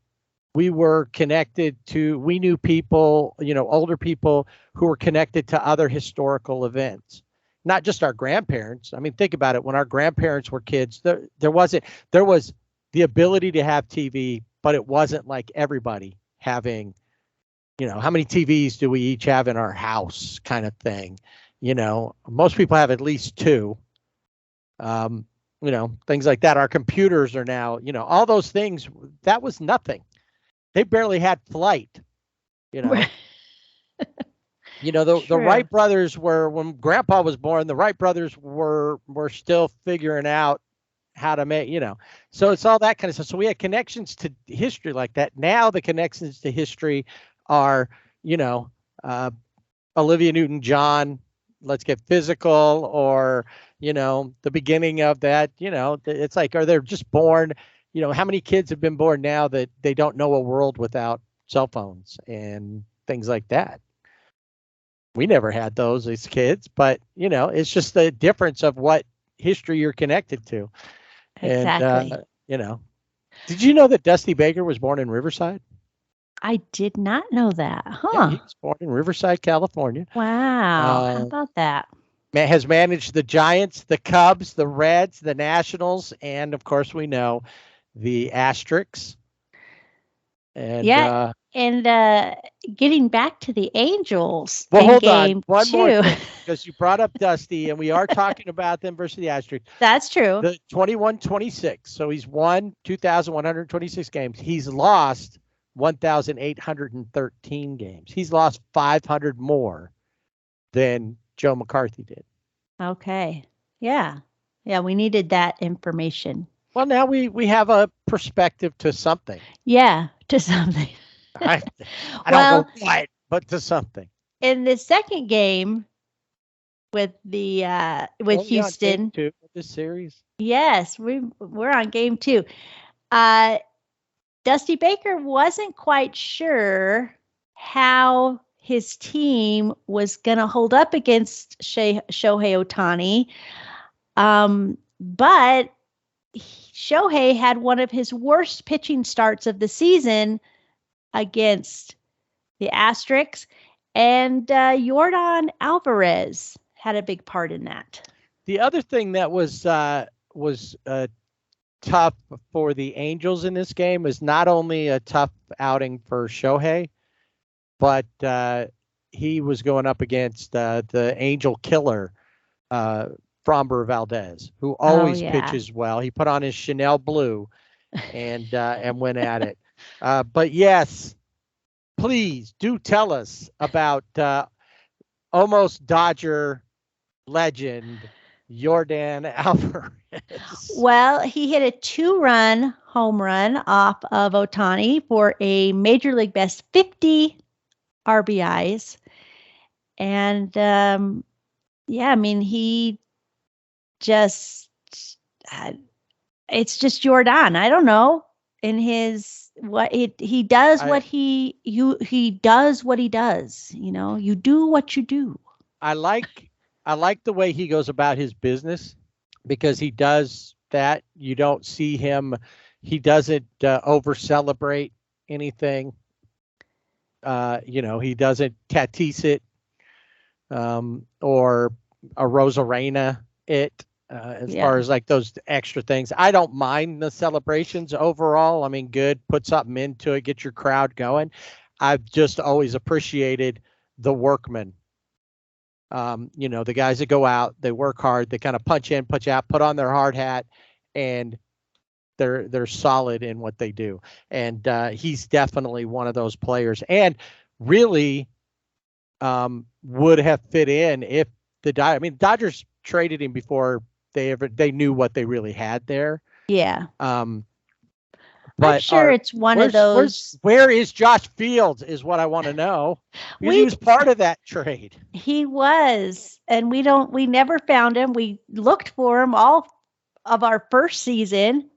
we were we knew people, older people who were connected to other historical events, not just our grandparents. I mean, think about it. When our grandparents were kids, there was the ability to have TV, but it wasn't like everybody having, how many TVs do we each have in our house kind of thing. Most people have at least two, things like that. Our computers are now, all those things, that was nothing. They barely had flight, The Wright brothers were, when Grandpa was born, the Wright brothers were still figuring out how to make, so it's all that kind of stuff. So we had connections to history like that. Now the connections to history are, Olivia Newton-John, let's get physical, or, the beginning of that, it's like, or they're just born, how many kids have been born now that they don't know a world without cell phones and things like that? We never had those as kids, but, it's just the difference of what history you're connected to. Exactly. And, did you know that Dusty Baker was born in Riverside? I did not know that. Huh. Yeah, he was born in Riverside, California. Wow. How about that? Has managed the Giants, the Cubs, the Reds, the Nationals, and of course we know the Asterix. And getting back to the Angels. Well, hold on. One more thing, because you brought up Dusty, and we are talking about them versus the Asterix. That's true. The 21-26. So he's won 2,126 games. He's lost 1,813 games. He's lost 500 more than Joe McCarthy did. Okay. Yeah. Yeah, we needed that information. Well, now we have a perspective to something. Yeah, to something. I don't know what, but to something. In the second game with the Houston, Game 2 of this series. Yes, we're on game 2. Dusty Baker wasn't quite sure how his team was going to hold up against Shohei Ohtani, but Shohei had one of his worst pitching starts of the season against the Asterix, and Yordan Alvarez had a big part in that. The other thing that was tough for the Angels in this game is not only a tough outing for Shohei, but he was going up against the Angel killer, Framber Valdez, who always pitches well. He put on his Chanel blue and went at it. But yes, please do tell us about almost Dodger legend Yordan Alvarez. Well, he hit a 2-run home run off of Ohtani for a Major League best 50 RBIs. And yeah, I mean, he just, uh, it's just Jordan. I don't know. In his what he does what he does what he does. You do what you do. I like the way he goes about his business, because he does that. You don't see him. He doesn't over celebrate anything. He doesn't Tatis it, or a Rosarena it, as far as like those extra things. I don't mind the celebrations overall. I mean, good, put something into it, get your crowd going. I've just always appreciated the workmen. The guys that go out, they work hard, they kind of punch in, punch out, put on their hard hat, and they're solid in what they do. And he's definitely one of those players, and really would have fit in if Dodgers traded him before they knew what they really had there. Yeah. But I'm sure it's one of those. Where is Josh Fields is what I want to know. Because he was part of that trade. He was, and we never found him. We looked for him all of our first season,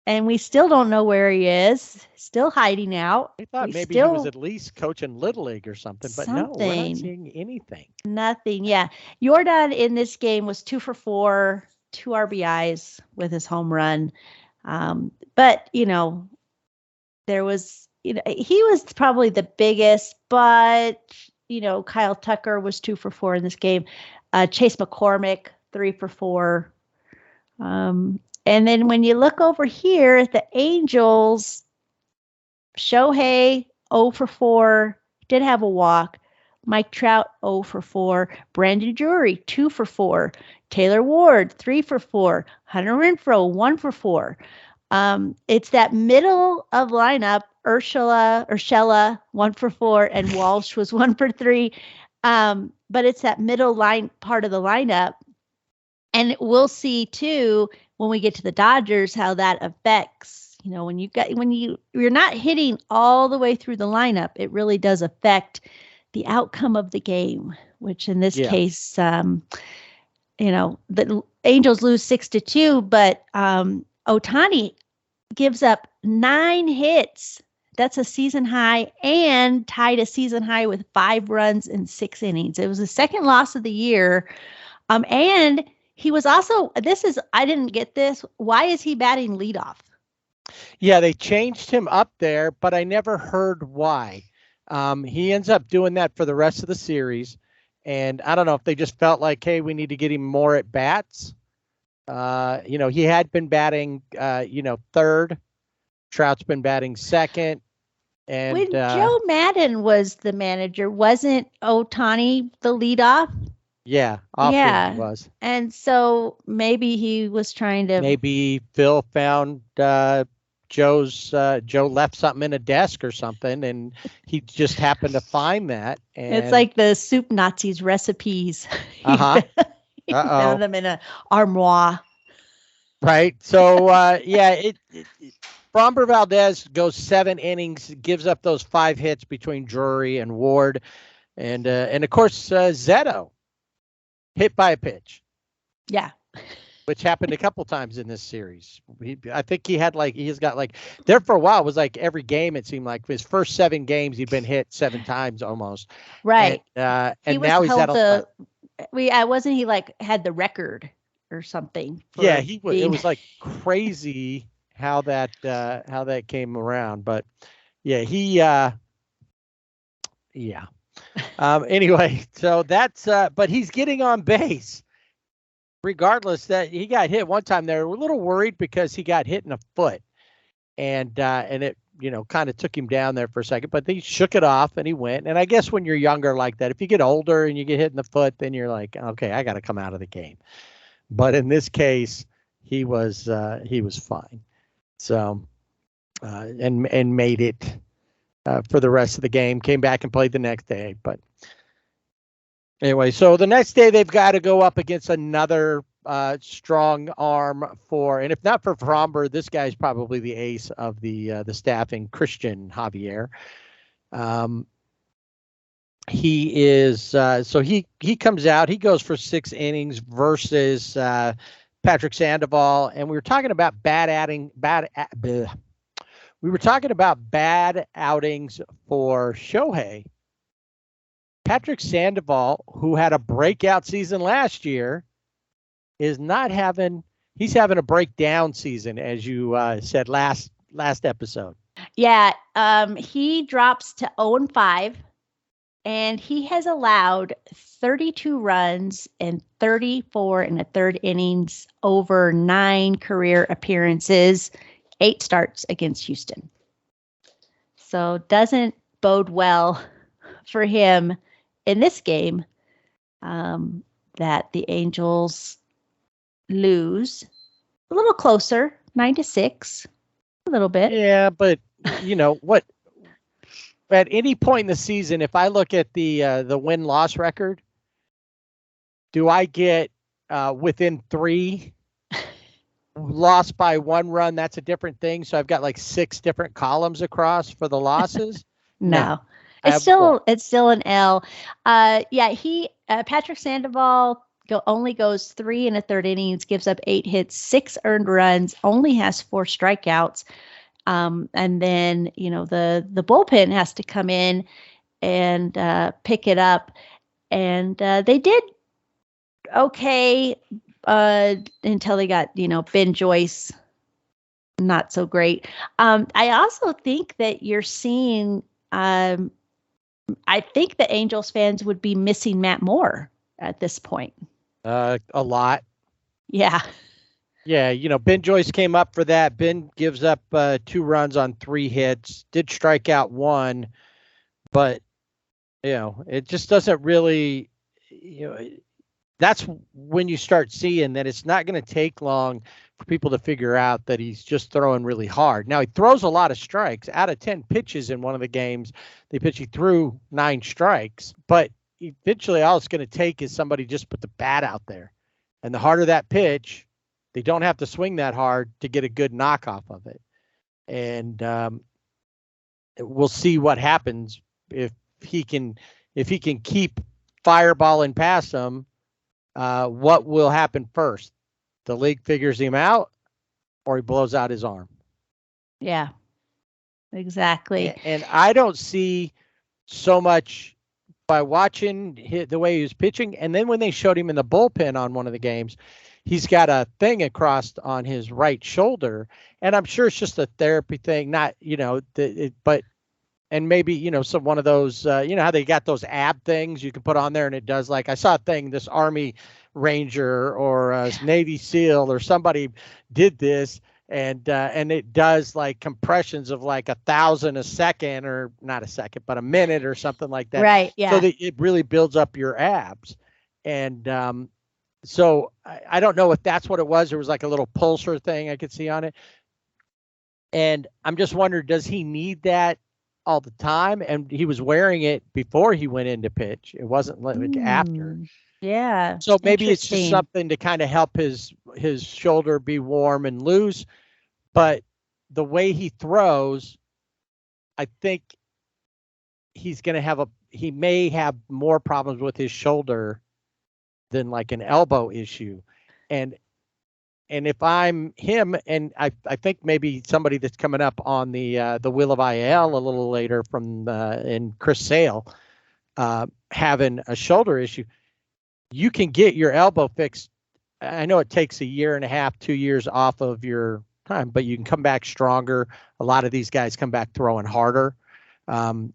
and we still don't know where he is. Still hiding out. I thought maybe he was at least coaching Little League or something, but no, we're not seeing anything. Nothing. Yeah. Jordan in this game was 2 for 4, 2 RBIs with his home run. But there was, he was probably the biggest, but Kyle Tucker was 2 for 4 in this game. Chase McCormick, 3 for 4. And then when you look over here at the Angels, Shohei 0 for 4, did have a walk. Mike Trout 0 for 4. Brandon Drury 2 for 4. Taylor Ward 3 for 4. Hunter Renfroe 1 for 4. It's that middle of lineup. Urshela 1 for 4, and Walsh was 1 for 3. But it's that middle line part of the lineup, and we'll see too when we get to the Dodgers how that affects. When you're not hitting all the way through the lineup, it really does affect the outcome of the game. Which in this case, the Angels lose 6-2, but Ohtani gives up 9 hits. That's a season high, and tied a season high with 5 runs in 6 innings. It was the second loss of the year. And he was also, I didn't get this. Why is he batting leadoff? Yeah, they changed him up there, but I never heard why. He ends up doing that for the rest of the series. And I don't know if they just felt like, hey, we need to get him more at bats. He had been batting, third. Trout's been batting second. And when Joe Madden was the manager, wasn't Ohtani the leadoff? Yeah, often he was. And so maybe he was trying to. Maybe Phil found Joe left something in a desk or something, and he just happened to find that. And it's like the soup Nazis recipes. He found them in an armoire. Right. So Framber Valdez goes 7 innings, gives up those 5 hits between Drury and Ward, and of course Zetto hit by a pitch. Yeah. Which happened a couple times in this series. I think he's got there for a while. It was like every game. It seemed like his first 7 games he'd been hit 7 times almost. Right. And now he's at wasn't he had the record or something? Yeah, he was. It was like crazy how that came around. But yeah, anyway, so that's but he's getting on base. Regardless, that he got hit one time there. We're a little worried because he got hit in the foot, and it kind of took him down there for a second, but he shook it off and he went. And I guess when you're younger like that, if you get older and you get hit in the foot, then you're like, okay, I got to come out of the game. But in this case, he was fine. So and made it for the rest of the game. Came back and played the next day, but. Anyway, so the next day they've got to go up against another strong arm and if not for Framber, this guy's probably the ace of the staffing, Christian Javier. he is so he comes out. He goes for 6 innings versus Patrick Sandoval, and we were talking about we were talking about bad outings for Shohei. Patrick Sandoval, who had a breakout season last year, is not having. He's having a breakdown season, as you said last episode. Yeah, he drops to 0-5, and he has allowed 32 runs and 34 in the third innings over 9 career appearances, 8 starts against Houston. So doesn't bode well for him in this game, that the Angels lose a little closer, 9-6, a little bit. Yeah, but you know what? At any point in the season, if I look at the win-loss record, do I get within 3, lost by 1 run? That's a different thing. So I've got like 6 different columns across for the losses. No. It's still an L. Patrick Sandoval only goes 3 in the third innings, gives up 8 hits, 6 earned runs, only has 4 strikeouts. And then, the bullpen has to come in and pick it up. And they did okay until they got, Ben Joyce, not so great. I also think that you're seeing, I think the Angels fans would be missing Matt Moore at this point. A lot. Yeah. Yeah, Ben Joyce came up for that. Ben gives up 2 runs on 3 hits, did strike out 1, but it just doesn't really, that's when you start seeing that it's not going to take long for people to figure out that he's just throwing really hard. Now, he throws a lot of strikes. Out of 10 pitches in one of the games he threw 9 strikes, but eventually all it's going to take is somebody just put the bat out there. And the harder that pitch, they don't have to swing that hard to get a good knockoff of it. And we'll see what happens if he can keep fireballing past them. What will happen first? The league figures him out, or he blows out his arm. Yeah, exactly. And I don't see so much by watching the way he was pitching. And then when they showed him in the bullpen on one of the games, he's got a thing across on his right shoulder. And I'm sure it's just a therapy thing, not, but maybe, some one of those, how they got those ab things you can put on there and it does, like I saw a thing, this Army Ranger or a Navy SEAL or somebody did this and it does like compressions of like 1,000 a second, or not a second, but a minute or something like that. Right. Yeah. So that it really builds up your abs. And so I don't know if that's what it was. There was like a little pulsar thing I could see on it. And I'm just wondering, does he need that all the time? And he was wearing it before he went into pitch. It wasn't like after. Yeah. So maybe it's just something to kind of help his shoulder be warm and loose. But the way he throws, I think he may have more problems with his shoulder than like an elbow issue. And if I'm him, and I think maybe somebody that's coming up on the Wheel of IL a little later and Chris Sale having a shoulder issue, you can get your elbow fixed. I know it takes 1.5 years, 2 years off of your time, but you can come back stronger. A lot of these guys come back throwing harder, and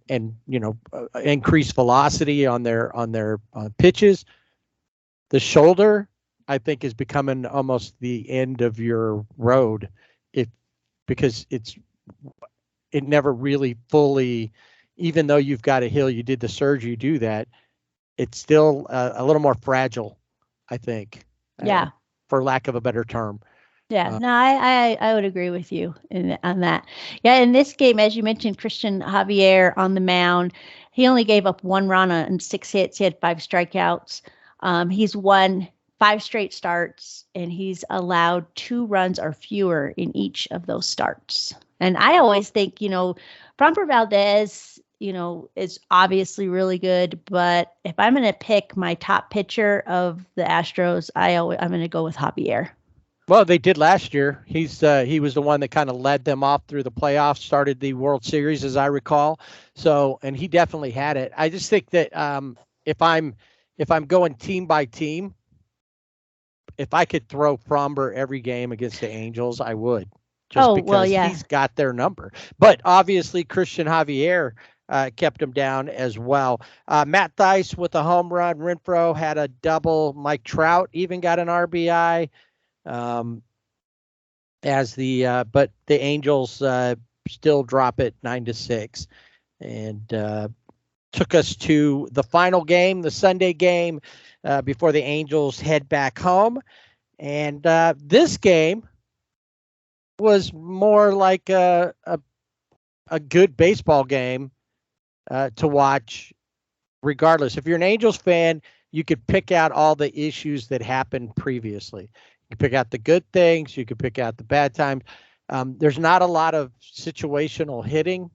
increase velocity on their pitches. The shoulder, I think, is becoming almost the end of your road, because it never really fully, even though you've got a hill, you did the surgery, you do that, it's still a little more fragile, I think. Yeah. For lack of a better term. Yeah, no, I would agree with you on that. Yeah, in this game, as you mentioned, Christian Javier on the mound, he only gave up 1 run on 6 hits. He had 5 strikeouts. He's won 5 straight starts, and he's allowed 2 runs or fewer in each of those starts. And I always think, Framber Valdez, is obviously really good. But if I'm going to pick my top pitcher of the Astros, I'm going to go with Javier. Well, they did last year. He was the one that kind of led them off through the playoffs, started the World Series, as I recall. So, and he definitely had it. I just think that if I'm going team by team, if I could throw Fromber every game against the Angels, I would. Just because he's got their number. But obviously, Christian Javier kept him down as well. Matt Thaiss with a home run. Renfroe had a double. Mike Trout even got an RBI. But the Angels still drop it 9-6, and took us to the final game, the Sunday game, before the Angels head back home. And this game was more like a good baseball game to watch. Regardless, if you're an Angels fan, you could pick out all the issues that happened previously. You pick out the good things. You could pick out the bad times. There's not a lot of situational hitting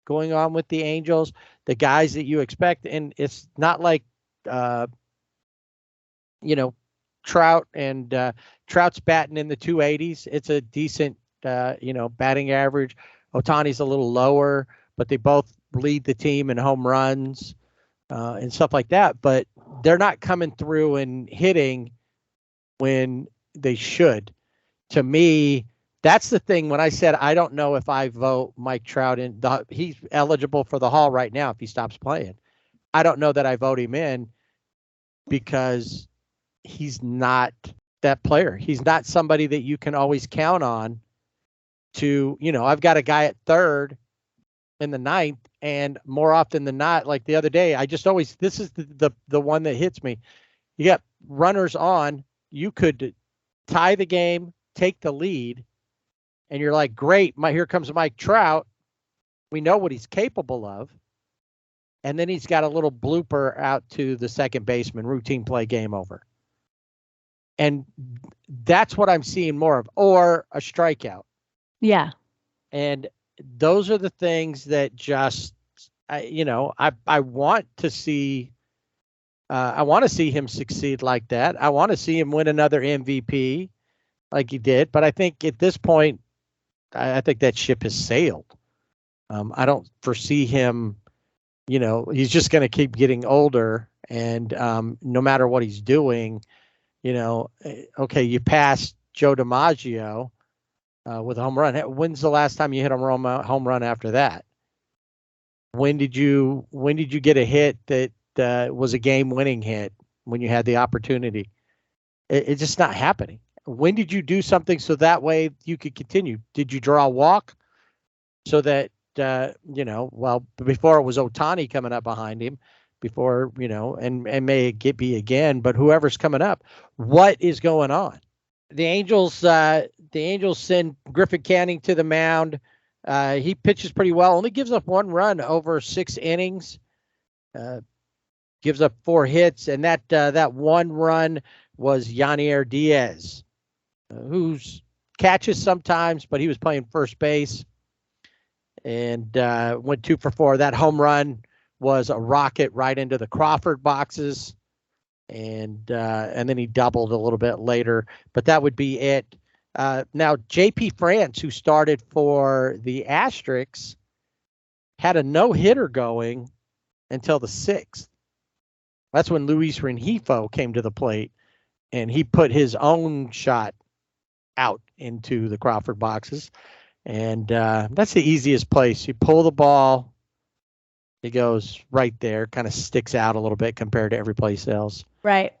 going on with the Angels. The guys that you expect, and it's not like, Trout and Trout's batting in the 280s. It's a decent, batting average. Ohtani's a little lower, but they both lead the team in home runs and stuff like that. But they're not coming through and hitting when they should. To me, that's the thing. When I said I don't know if I vote Mike Trout in, he's eligible for the Hall right now if he stops playing. I don't know that I vote him in because he's not that player. He's not somebody that you can always count on to, I've got a guy at third in the ninth, and more often than not, like the other day, this is the one that hits me. You got runners on, you could tie the game, take the lead, and you're like, great, here comes Mike Trout. We know what he's capable of. And then he's got a little blooper out to the second baseman, routine play, game over. And that's what I'm seeing more of, or a strikeout. Yeah. And those are the things that just, I want to see. I want to see him succeed like that. I want to see him win another MVP like he did. But I think at this point, I think that ship has sailed. I don't foresee him, he's just going to keep getting older. And no matter what he's doing, okay, you passed Joe DiMaggio with a home run. When's the last time you hit a home run after that? When did you get a hit that was a game-winning hit when you had the opportunity? It's just not happening. When did you do something so that way you could continue? Did you draw a walk so that, before it was Ohtani coming up behind him, before, and may it be again, but whoever's coming up, what is going on? The Angels send Griffin Canning to the mound. He pitches pretty well, only gives up one run over 6 innings, gives up 4 hits, and that one run was Yanier Diaz, who's catches sometimes, but he was playing first base and went 2 for 4. That home run was a rocket right into the Crawford boxes, and then he doubled a little bit later, but that would be it. Now, J.P. France, who started for the Asterix, had a no-hitter going until the 6th. That's when Luis Rengifo came to the plate, and he put his own shot out into the Crawford boxes. And that's the easiest place. You pull the ball, it goes right there, kind of sticks out a little bit compared to every place else. Right.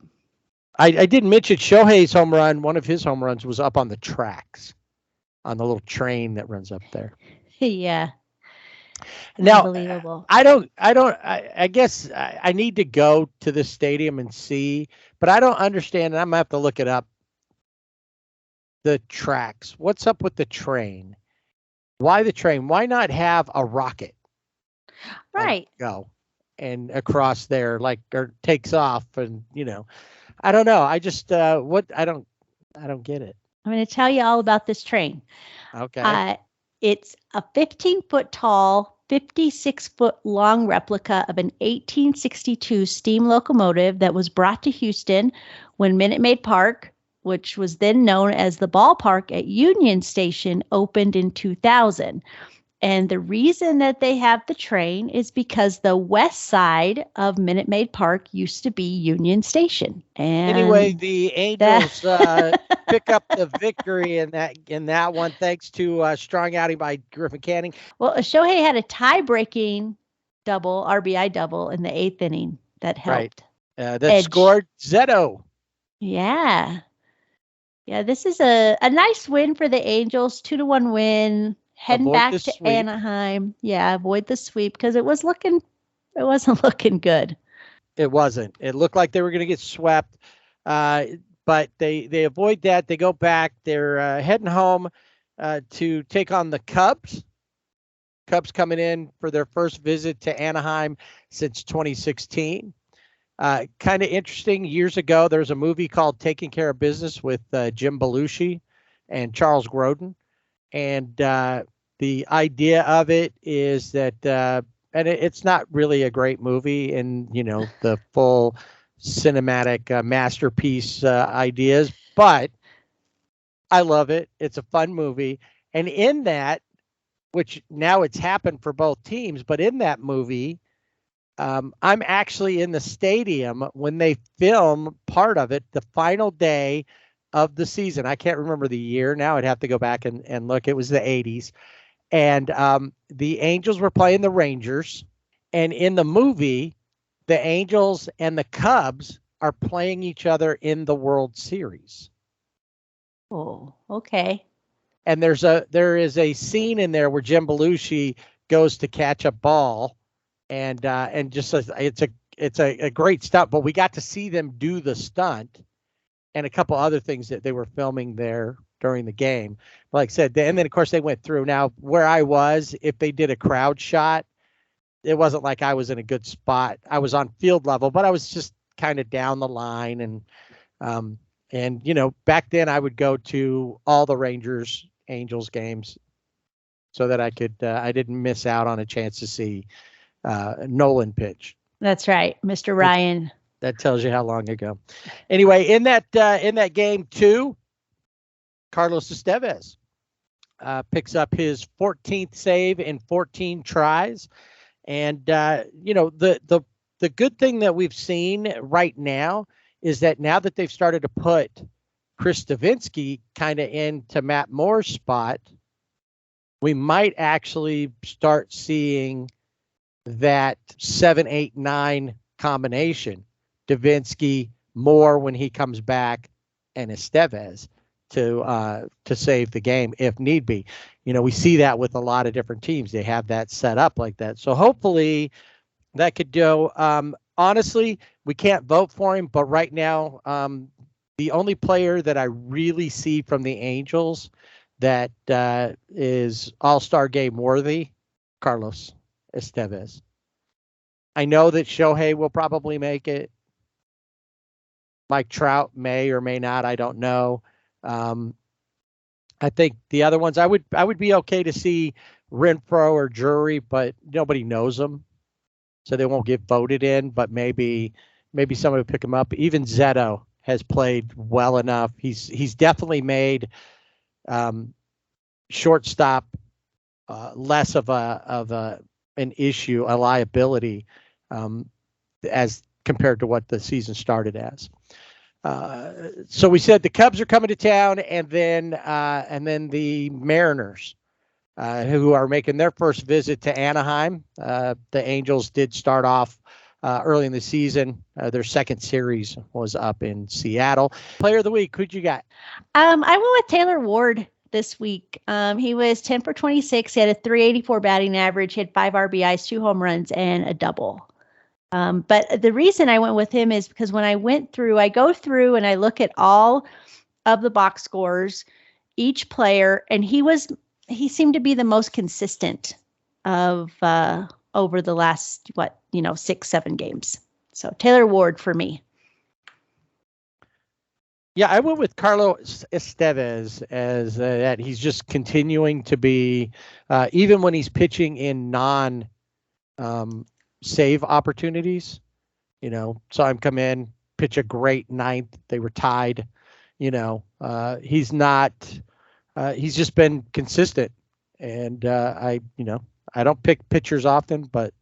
I didn't mention Shohei's home run. One of his home runs was up on the tracks, on the little train that runs up there. Yeah. Now, unbelievable. I guess I need to go to the stadium and see, but I don't understand, and I'm going to have to look it up, the tracks. What's up with the train? Why the train? Why not have a rocket? Right. Go and across there, or takes off, and I don't know. I just I don't get it. I'm going to tell you all about this train. Okay. It's a 15-foot tall 56-foot long replica of an 1862 steam locomotive that was brought to Houston when Minute Maid Park, which was then known as the ballpark at Union Station, opened in 2000. And the reason that they have the train is because the west side of Minute Maid Park used to be Union Station. And anyway, the Angels pick up the victory in that one, thanks to a strong outing by Griffin Canning. Well, Shohei had a tie-breaking double, RBI double in the 8th inning that helped. Right. That scored Zetto. Yeah. Yeah, this is a nice win for the Angels, 2-1 win. Heading Avoid back the to sweep. Anaheim. Yeah, avoid the sweep because it wasn't looking good. It wasn't. It looked like they were going to get swept, but they avoid that. They go back. They're heading home to take on the Cubs. Cubs coming in for their first visit to Anaheim since 2016. Kind of interesting. Years ago, there was a movie called Taking Care of Business with Jim Belushi and Charles Grodin. And the idea of it is that, and it's not really a great movie in, the full cinematic masterpiece ideas, but I love it. It's a fun movie. And in that, which now it's happened for both teams, but in that movie, I'm actually in the stadium when they film part of it, the final day of the season. I can't remember the year now. I'd have to go back and look. It was the 80s. And the Angels were playing the Rangers. And in the movie, the Angels and the Cubs are playing each other in the World Series. Oh, okay. And there is a scene in there where Jim Belushi goes to catch a ball, and just it's a great stunt. But we got to see them do the stunt and a couple other things that they were filming there during the game. Like I said, and then of course they went through. Now where I was, if they did a crowd shot, it wasn't like I was in a good spot. I was on field level, but I was just kind of down the line. And back then I would go to all the Rangers Angels games so that I didn't miss out on a chance to see Nolan pitch. That's right, Mr. Ryan. That tells you how long ago. Anyway, in that game too, Carlos Estevez picks up his 14th save in 14 tries, and the good thing that we've seen right now is that now that they've started to put Chris Stavinsky kind of into Matt Moore's spot, we might actually start seeing that 7, 8, 9 combination. Davinsky, Moore when he comes back, and Estevez to save the game if need be. We see that with a lot of different teams. They have that set up like that. So hopefully that could go. Honestly, we can't vote for him, but right now, the only player that I really see from the Angels that is All-Star game worthy, Carlos Estevez. I know that Shohei will probably make it. Mike Trout may or may not. I don't know. I think the other ones I would be okay to see Renfroe or Drury, but nobody knows them, so they won't get voted in. But maybe somebody will pick him up. Even Zetto has played well enough. He's definitely made shortstop less of an issue, a liability, as compared to what the season started as. So we said the Cubs are coming to town, and then the Mariners, who are making their first visit to Anaheim. The Angels did start off early in the season. Their second series was up in Seattle. Player of the week, who'd you got? I went with Taylor Ward this week. He was 10 for 26. He had a 384 batting average. He had 5 RBIs, 2 home runs, and a double. But the reason I went with him is because when I go through and I look at all of the box scores, each player, and he seemed to be the most consistent of over the last 6-7 games. So Taylor Ward for me. Yeah, I went with Carlos Estevez as that. He's just continuing to be, even when he's pitching in non save opportunities. Saw him come in, pitch a great ninth. They were tied. He's not. He's just been consistent, and I don't pick pitchers often, but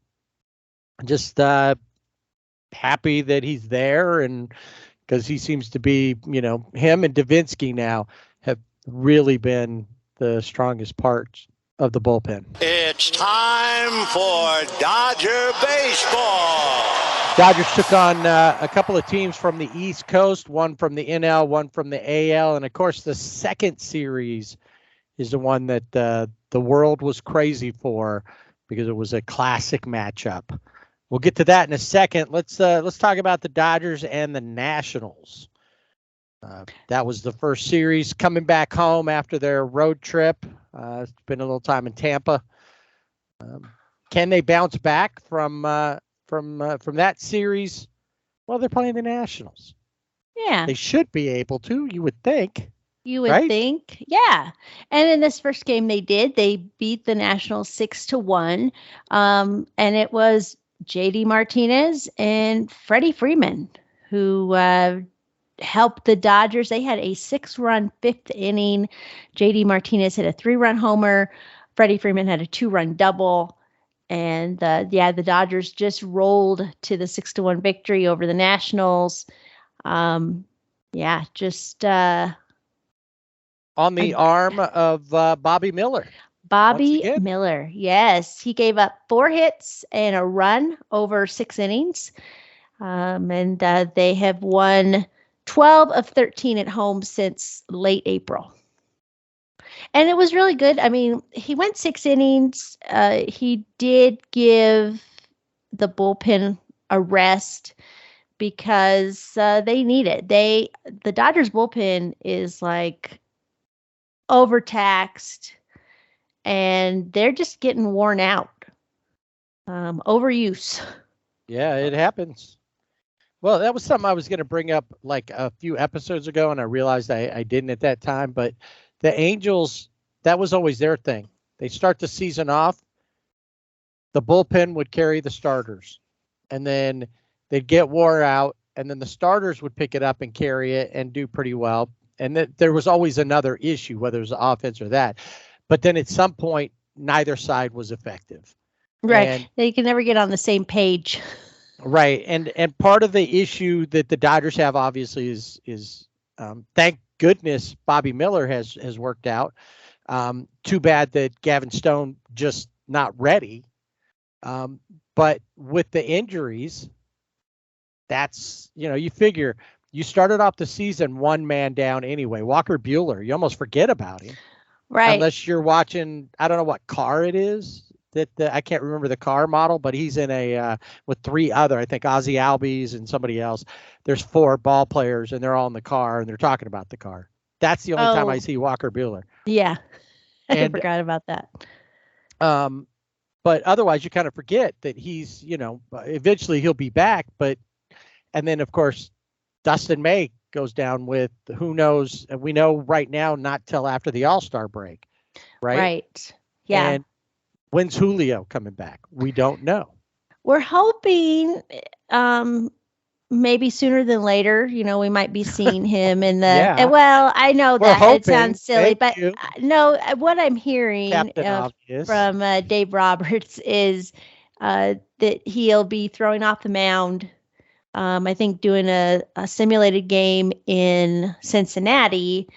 just happy that he's there, and because he seems to be, him and Davinsky now have really been the strongest parts of the bullpen. It's time for Dodger baseball. Dodgers took on a couple of teams from the East Coast, one from the NL, one from the AL, and of course the second series is the one that the world was crazy for because it was a classic matchup. We'll get to that in a second. Let's talk about the Dodgers and the Nationals. That was the first series coming back home after their road trip. It's been a little time in Tampa. Can they bounce back from that series? Well, they're playing the Nationals. Yeah. They should be able to, you would think. You would right? think. Yeah. And in this first game they did. They beat the Nationals 6-1. And it was JD Martinez and Freddie Freeman who helped the Dodgers. They had a 6-run fifth inning. JD Martinez hit a 3-run homer. Freddie Freeman had a 2-run double. And the Dodgers just rolled to the 6-1 victory over the Nationals. Just on the arm of Bobby Miller. Bobby Miller, yes. He gave up 4 hits and a run over 6 innings. And they have won 12 of 13 at home since late April. And it was really good. I mean, he went 6 innings. He did give the bullpen a rest because they need it. The Dodgers bullpen is like overtaxed and they're just getting worn out. Overuse. Yeah, it happens. Well, that was something I was going to bring up like a few episodes ago, and I realized I didn't at that time. But the Angels, that was always their thing. They start the season off, the bullpen would carry the starters, and then they'd get wore out, and then the starters would pick it up and carry it and do pretty well. And there was always another issue, whether it was the offense or that. But then at some point, neither side was effective. Right. And they can never get on the same page. Right. And part of the issue that the Dodgers have obviously is thank goodness Bobby Miller has worked out. Too bad that Gavin Stone just not ready. But with the injuries, that's, you figure you started off the season 1 man down anyway. Walker Buehler, you almost forget about him. Right. Unless you're watching, I don't know what car it is. I can't remember the car model, but he's in with 3 other, I think Ozzy Albies and somebody else. There's 4 ball players and they're all in the car and they're talking about the car. That's the only time I see Walker Buehler. Yeah. I forgot about that. But otherwise you kind of forget that he's, eventually he'll be back. And then of course, Dustin May goes down with who knows. And we know right now, not till after the All-Star break. Right. Yeah. And when's Julio coming back? We don't know. We're hoping maybe sooner than later. We might be seeing him in the. Yeah. Well, I know that it sounds silly, but no. What I'm hearing from Dave Roberts is that he'll be throwing off the mound. I think doing a simulated game in Cincinnati,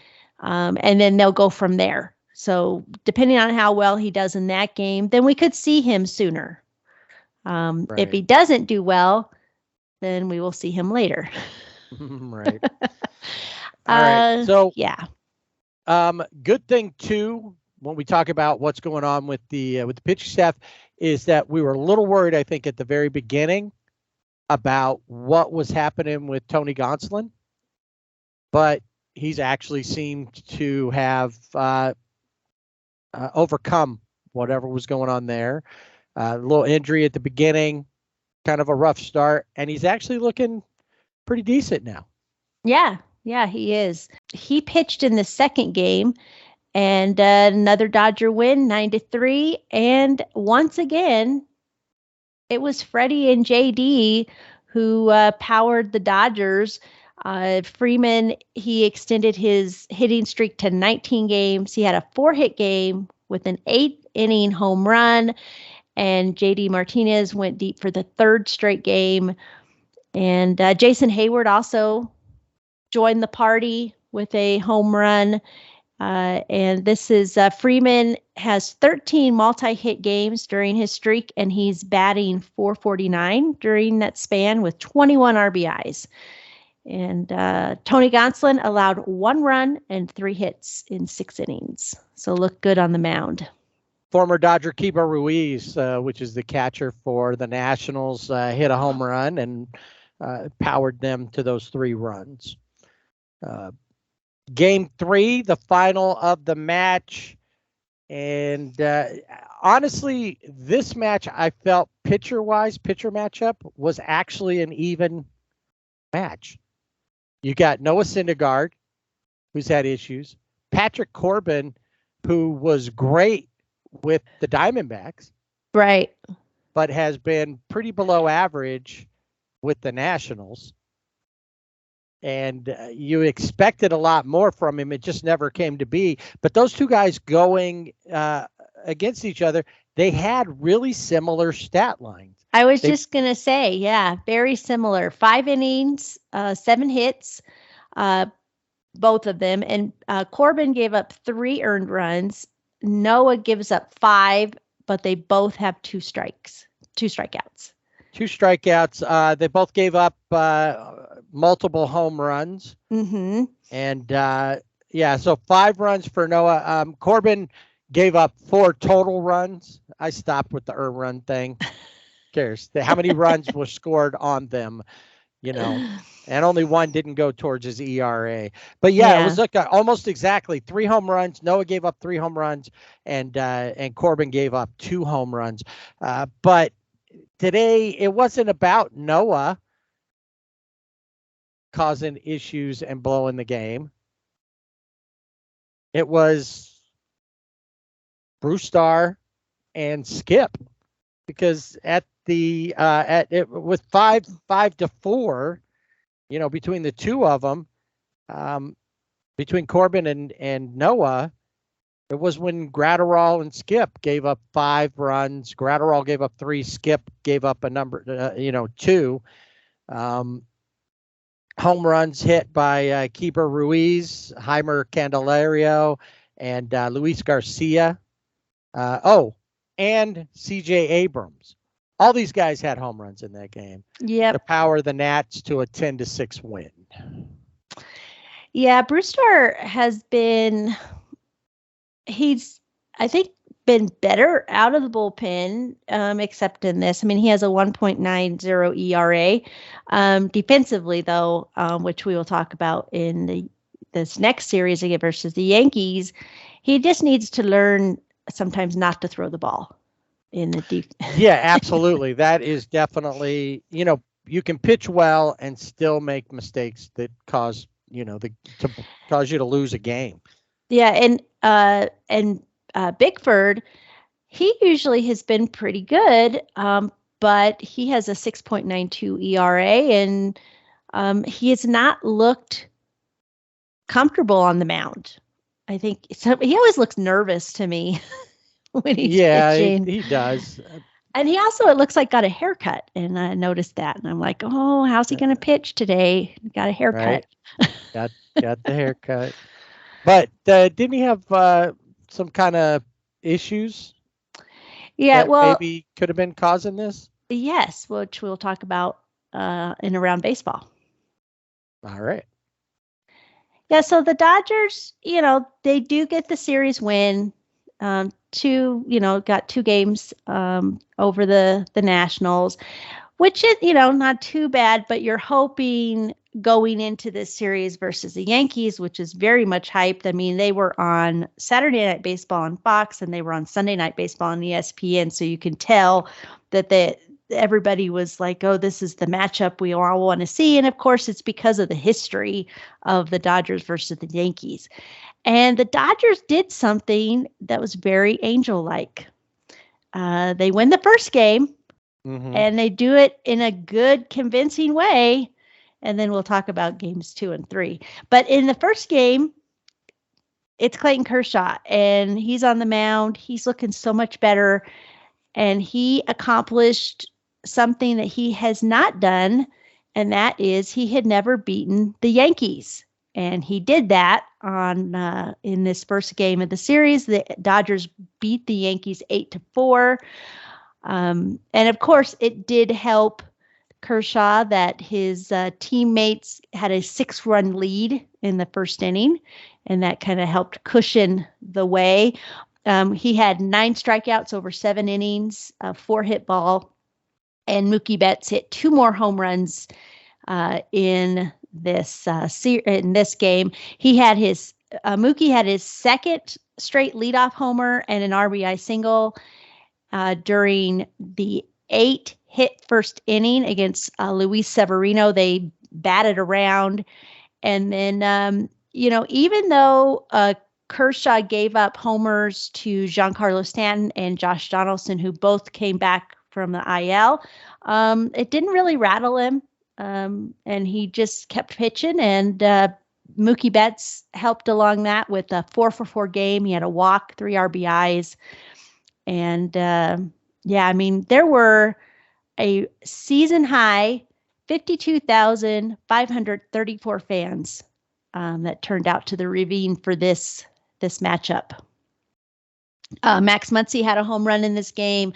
and then they'll go from there. So depending on how well he does in that game, then we could see him sooner. Right. If he doesn't do well, then we will see him later. Right. All right. So yeah. Good thing too, when we talk about what's going on with the pitching staff, is that we were a little worried, I think, at the very beginning about what was happening with Tony Gonsolin, but he's actually seemed to have overcome whatever was going on there. A little injury at the beginning, kind of a rough start, and he's actually looking pretty decent now. Yeah. Yeah, he is. He pitched in the second game, and another Dodger win, 9-3. And once again, it was Freddie and JD who powered the Dodgers. Freeman, he extended his hitting streak to 19 games. He had a 4-hit game with an 8-inning home run, and JD Martinez went deep for the third straight game. And Jason Hayward also joined the party with a home run. And this is Freeman has 13 multi-hit games during his streak, and he's batting .449 during that span with 21 RBIs. And Tony Gonsolin allowed 1 run and 3 hits in 6 innings. So looked good on the mound. Former Dodger Keibert Ruiz, which is the catcher for the Nationals, hit a home run and powered them to those 3 runs. Game 3, the final of the match. And honestly, this match, I felt pitcher matchup was actually an even match. You got Noah Syndergaard, who's had issues. Patrick Corbin, who was great with the Diamondbacks. Right. But has been pretty below average with the Nationals. And you expected a lot more from him. It just never came to be. But those two guys going against each other, they had really similar stat lines. I was just going to say, yeah, very similar. 5 innings, 7 hits, both of them. And Corbin gave up 3 earned runs. Noah gives up 5, but they both have 2 strikeouts. 2 strikeouts. They both gave up multiple home runs. Mm-hmm. And so 5 runs for Noah. Corbin gave up 4 total runs. I stopped with the earned run thing. Who cares? How many runs were scored on them, and only 1 didn't go towards his ERA. But it was almost exactly 3 home runs. Noah gave up 3 home runs, and Corbin gave up 2 home runs. But today, it wasn't about Noah causing issues and blowing the game. It was Brusdar and Skip, because with 5-4, between the two of them, between Corbin and Noah, it was when Gratterall and Skip gave up 5 runs. Gratterall gave up 3. Skip gave up a number, 2. Home runs hit by Keibert Ruiz, Heimer Candelario, and Luis Garcia. And C.J. Abrams. All these guys had home runs in that game. Yeah. To power the Nats to a 10-6 win. Yeah, Brusdar has been. He's, I think, been better out of the bullpen, except in this. I mean, he has a 1.90 ERA. Defensively, though, which we will talk about in this next series again versus the Yankees, he just needs to learn sometimes not to throw the ball in the deep. Yeah, absolutely. That is definitely, you can pitch well and still make mistakes that cause, to cause you to lose a game. Yeah, and Bickford, he usually has been pretty good, but he has a 6.92 ERA, and he has not looked comfortable on the mound. I think he always looks nervous to me when he's pitching. He does. And he also, it looks like, got a haircut, and I noticed that, and I'm like, oh, how's he going to pitch today? Got a haircut. Right. Got the haircut. But didn't he have some kind of issues? Yeah, well, maybe could have been causing this. Yes, which we'll talk about in Around Baseball. All right. Yeah, so the Dodgers, they do get the series win. Got 2 games over the Nationals, which is, not too bad, but you're hoping going into this series versus the Yankees, which is very much hyped. I mean, they were on Saturday Night Baseball on Fox, and they were on Sunday Night Baseball on ESPN, so you can tell that everybody was like, oh, this is the matchup we all want to see. And of course, it's because of the history of the Dodgers versus the Yankees. And the Dodgers did something that was very Angel-like. They win the first game, and they do it in a good, convincing way. And then we'll talk about games 2 and 3. But in the first game, it's Clayton Kershaw, and he's on the mound. He's looking so much better, and he accomplished something that he has not done, and that is he had never beaten the Yankees. And he did that in this first game of the series. The Dodgers beat the Yankees 8-4. And of course, it did help Kershaw that his teammates had a 6-run lead in the first inning, and that kind of helped cushion the way. He had 9 strikeouts over 7 innings, a 4-hit ball, and Mookie Betts hit 2 more home runs in this game. Mookie had his second straight leadoff homer and an RBI single during the 8-hit first inning against Luis Severino. They batted around, and then even though Kershaw gave up homers to Giancarlo Stanton and Josh Donaldson, who both came back from the IL, it didn't really rattle him. And he just kept pitching, and Mookie Betts helped along that with a 4-for-4 game. He had a walk, 3 RBIs. And there were a season high 52,534 fans that turned out to the Ravine for this matchup. Max Muncy had a home run in this game.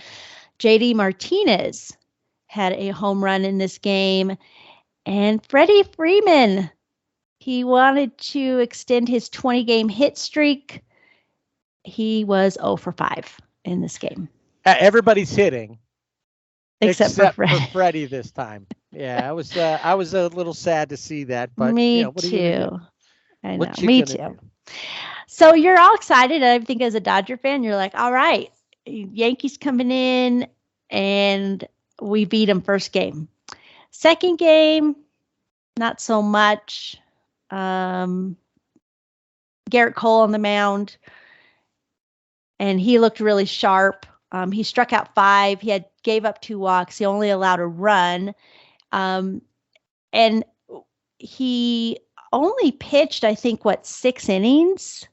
JD Martinez had a home run in this game. And Freddie Freeman, he wanted to extend his 20-game hit streak. He was 0 for 5 in this game. Everybody's hitting. Except for Freddie this time. Yeah, I was a little sad to see that. But me what too. I know. Me too. So you're all excited. I think as a Dodger fan, you're like, all right, Yankees coming in, and we beat them first game. Second game, not so much. Garrett Cole on the mound, and he looked really sharp. He struck out 5. He gave up 2 walks. He only allowed a run. And he only pitched, I think, 6 innings?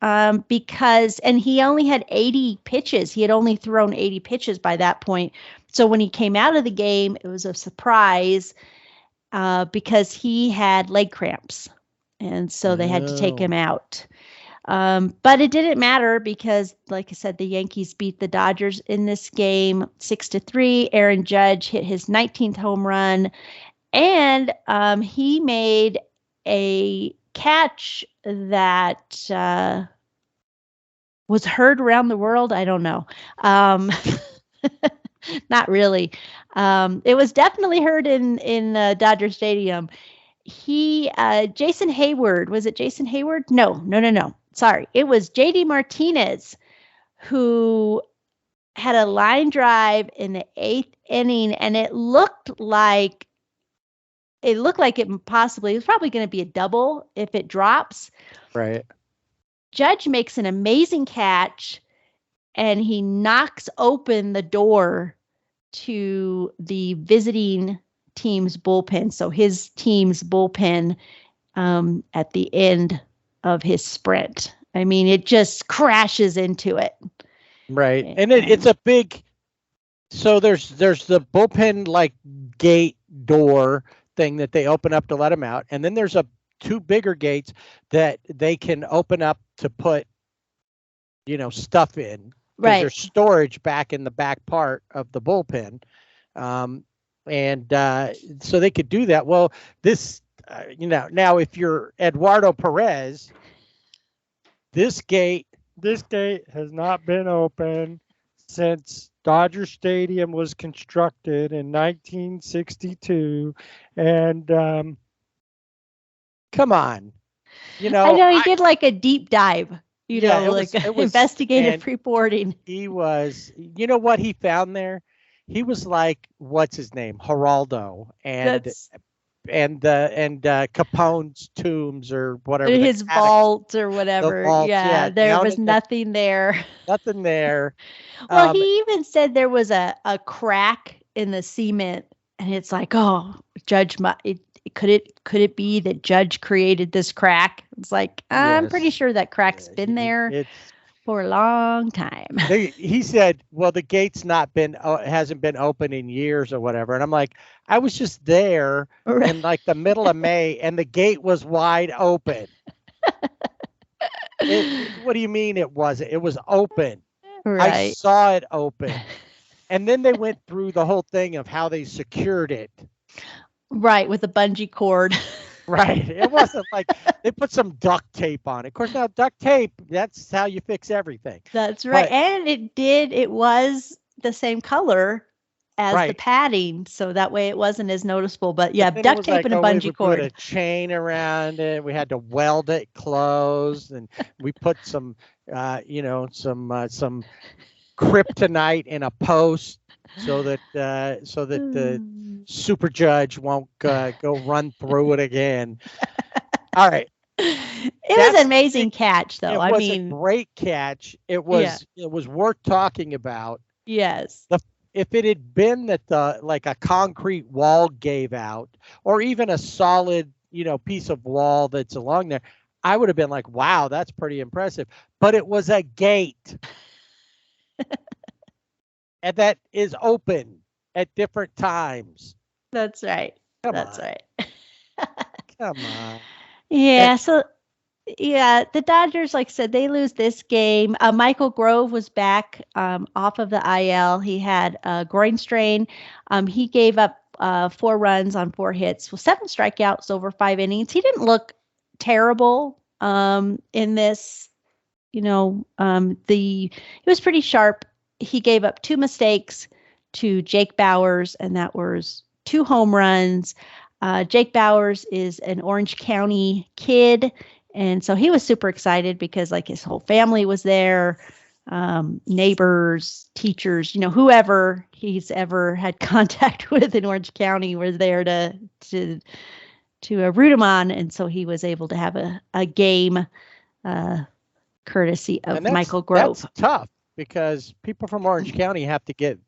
And he only had 80 pitches. He had only thrown 80 pitches by that point. So when he came out of the game, it was a surprise because he had leg cramps. And so they had to take him out. But it didn't matter because, like I said, the Yankees beat the Dodgers in this game 6-3. Aaron Judge hit his 19th home run, and he made a catch that was heard around the world. I don't know. Not really. It was definitely heard in Dodger Stadium. Jason Hayward, was it Jason Hayward? No. Sorry. It was JD Martinez who had a line drive in the 8th inning, and it looked like it was probably going to be a double if it drops. Right. Judge makes an amazing catch, and he knocks open the door to the visiting team's bullpen. So his team's bullpen at the end of his sprint. I mean, it just crashes into it. Right. And it's a big, so there's the bullpen like gate door thing that they open up to let him out. And then there's 2 bigger gates that they can open up to put, stuff in. Right. There's storage back in the back part of the bullpen. So they could do that. Well, this, now if you're Eduardo Perez, this gate has not been open since Dodger Stadium was constructed in 1962. And come on, I know he did like a deep dive, it was investigative reporting. He was, what he found there? he was like, what's his name, Geraldo, and That's Capone's tombs or whatever. his vault or whatever. vault, Yeah, yeah, there down was in the- nothing there. Nothing there. Well, he even said there was a crack in the cement, and it's like, oh, Judge, could it be that Judge created this crack? It's like, I'm pretty Yes. sure that crack's been there It's for a long time. he said, well, the gate's hasn't been open in years or whatever. And I'm like, I was just there in like the middle of May and the gate was wide open. What do you mean it wasn't? It was open. I Right. saw it open. And then they went through the whole thing of how they secured it. Right, with a bungee cord. Right. It wasn't like they put some duct tape on it. Of course, now duct tape, that's how you fix everything. That's right. But- And it was the same color as the Right. padding, so that way it wasn't as noticeable. But yeah, Then it duct was tape like, and a oh, we bungee would cord. put a chain around it. We had to weld it closed, and we put some, some kryptonite in a post so that the super judge won't go run through it again. All right. It That's was an amazing catch, though. It I was mean, a great catch. It was worth talking about. yes. If it had been that like a concrete wall gave out, or even a solid, piece of wall that's along there, I would have been like, wow, that's pretty impressive. But it was a gate. And that is open at different times. That's right. Come That's on. right. Come on. Yeah, so yeah, the Dodgers, like I said, they lose this game. Michael Grove was back off of the IL. He had a groin strain. He gave up 4 runs on 4 hits with 7 strikeouts over 5 innings. He didn't look terrible in this. He was pretty sharp. He gave up 2 mistakes to Jake Bowers, and that was 2 home runs. Jake Bowers is an Orange County kid, and so he was super excited because like his whole family was there, neighbors, teachers, whoever he's ever had contact with in Orange County was there to root him on, and so he was able to have a game courtesy of Michael Grove. That's tough because people from Orange County have to get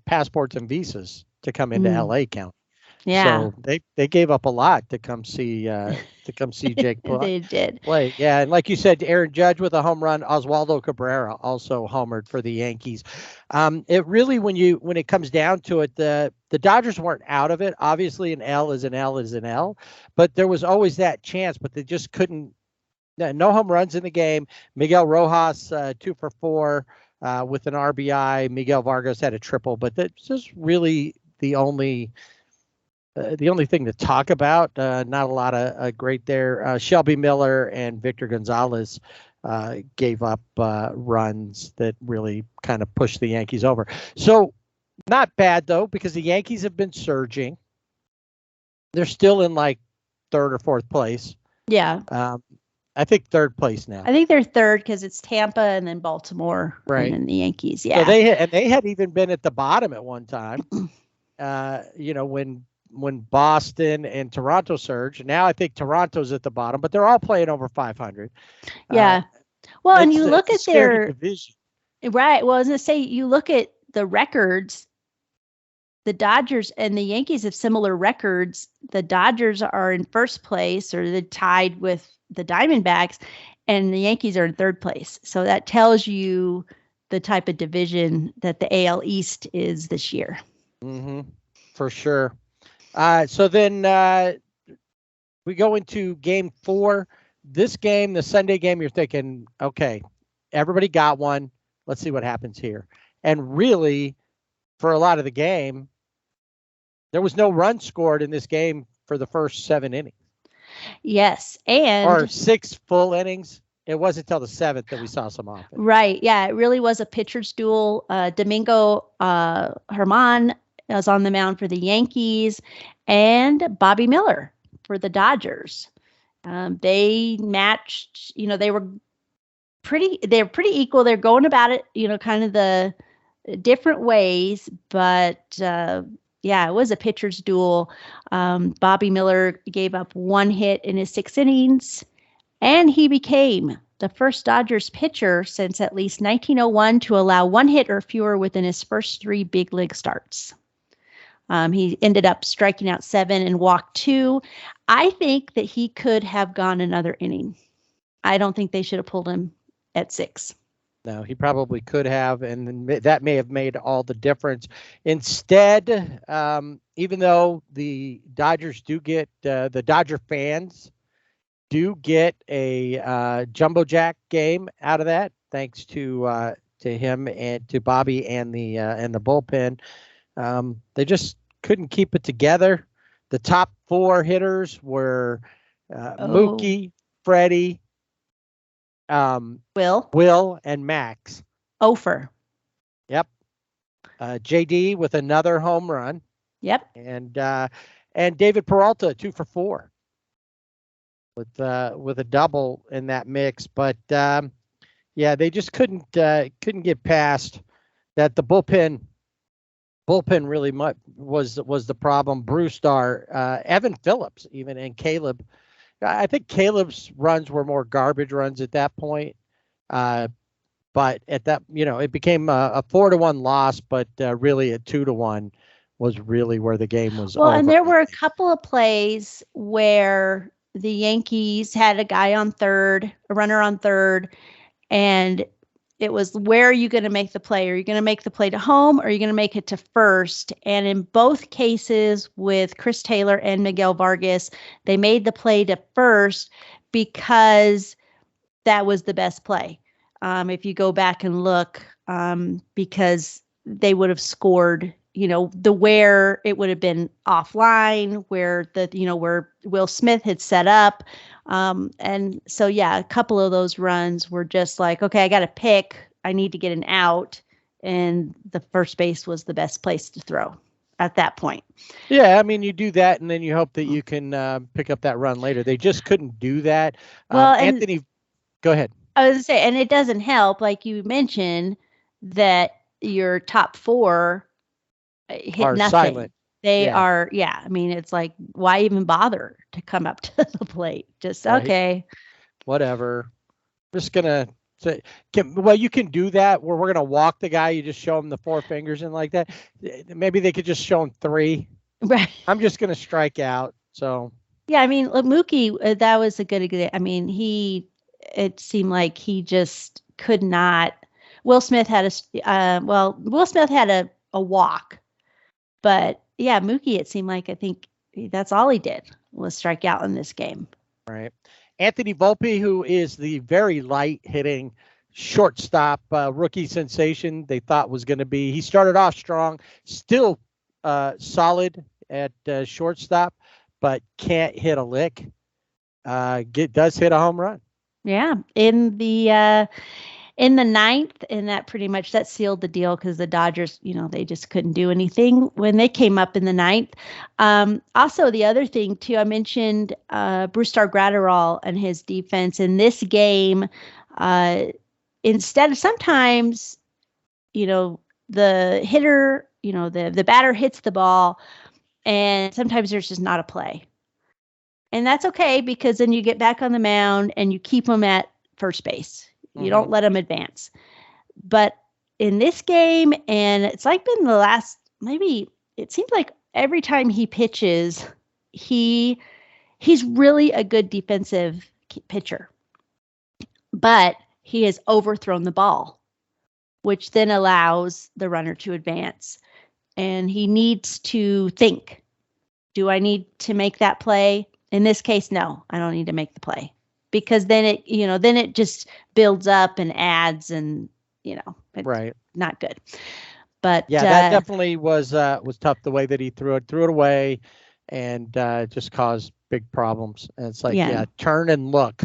passports and visas to come into LA County. Yeah. So they gave up a lot to come see Jake They did. play. Yeah, and like you said, Aaron Judge with a home run, Oswaldo Cabrera also homered for the Yankees. It really, when it comes down to it, the Dodgers weren't out of it. Obviously, an L is an L is an L, but there was always that chance, but they just couldn't. No home runs in the game. Miguel Rojas 2 for 4 with an RBI. Miguel Vargas had a triple, but that's just really the only thing to talk about. Not a lot of great there. Shelby Miller and Victor Gonzalez gave up runs that really kind of pushed the Yankees over. So not bad, though, because the Yankees have been surging. They're still in like 3rd or 4th place. Yeah. I think 3rd place now. I think they're 3rd because it's Tampa and then Baltimore, Right. and then the Yankees. Yeah. So they had even been at the bottom at one time. When Boston and Toronto surged. Now I think Toronto's at the bottom, but they're all playing over 500. Yeah. Well, and you look at their division. right. Well, I was going to say, you look at the records. The Dodgers and the Yankees have similar records. The Dodgers are in 1st place, or they're tied with the Diamondbacks, and the Yankees are in 3rd place. So that tells you the type of division that the AL East is this year. Mm-hmm. For sure. So then we go into game 4. This game, the Sunday game, you're thinking, okay, everybody got one. Let's see what happens here. And really, for a lot of the game, there was no run scored in this game for the first 7 innings. Yes. And or 6 full innings. It wasn't until the 7th that we saw some offense. Right. Yeah. It really was a pitcher's duel. Domingo Herman was on the mound for the Yankees, and Bobby Miller for the Dodgers. They matched, they were pretty equal. They're going about it, kind of different ways, but yeah, it was a pitcher's duel. Bobby Miller gave up 1 hit in his 6 innings, and he became the first Dodgers pitcher since at least 1901 to allow 1 hit or fewer within his first 3 big league starts. He ended up striking out 7 and walked 2. I think that he could have gone another inning. I don't think they should have pulled him at 6. No, he probably could have, and that may have made all the difference. Instead, even though the Dodgers do get, the Dodger fans do get a jumbo jack game out of that, thanks to him and to Bobby and the bullpen. They just couldn't keep it together. The top 4 hitters were Mookie, Freddie, Will, and Max. Ofer. Yep. JD with another home run. Yep. And David Peralta 2 for 4 with a double in that mix. But yeah, they just couldn't get past that. The bullpen really was the problem. Brewstar, Evan Phillips, even, and Caleb. I think Caleb's runs were more garbage runs at that point. But at that, it became a 4-1 loss, but really a 2-1 was really where the game was. Well, over. and there were a couple of plays where the Yankees had a runner on third, and it was, where are you going to make the play? Are you going to make the play to home, or are you going to make it to first? And in both cases with Chris Taylor and Miguel Vargas, they made the play to first because that was the best play. If you go back and look, because they would have scored, where it would have been offline, where where Will Smith had set up. And so, yeah, a couple of those runs were just like, okay, I got to pick. I need to get an out. And the first base was the best place to throw at that point. Yeah, I mean, you do that, and then you hope that you can pick up that run later. They just couldn't do that. Well, Anthony, go ahead. I was going to say, and it doesn't help, like you mentioned, that your top 4 hit are nothing. Silent. They are, yeah. I mean, it's like, why even bother to come up to the plate? Just, Right. Okay. Whatever. Just going to say, you can do that where we're going to walk the guy. You just show him the 4 fingers and like that. Maybe they could just show him 3. Right. I'm just going to strike out. So. Yeah, I mean, Mookie, that was a good example. I mean, it seemed like he just could not. Will Smith had a walk, but yeah, Mookie, it seemed like, I think that's all he did was strike out in this game. Right. Anthony Volpe, who is the very light hitting shortstop, rookie sensation they thought was going to be. He started off strong, still solid at shortstop, but can't hit a lick. Does hit a home run. Yeah, in the 9th, and that sealed the deal, because the Dodgers, they just couldn't do anything when they came up in the 9th. Also, the other thing too, I mentioned Brewstar Gratterall and his defense in this game. Instead of sometimes, the hitter, the batter hits the ball, and sometimes there's just not a play. And that's okay, because then you get back on the mound and you keep them at first base. You don't let them advance. But in this game, and it's like been the last, maybe it seems like every time he pitches, he's really a good defensive pitcher. But he has overthrown the ball, which then allows the runner to advance. And he needs to think, do I need to make that play? In this case, no, I don't need to make the play, because then it just builds up and adds, and right, not good. But yeah, that definitely was tough, the way that he threw it away, and just caused big problems. And it's like, turn and look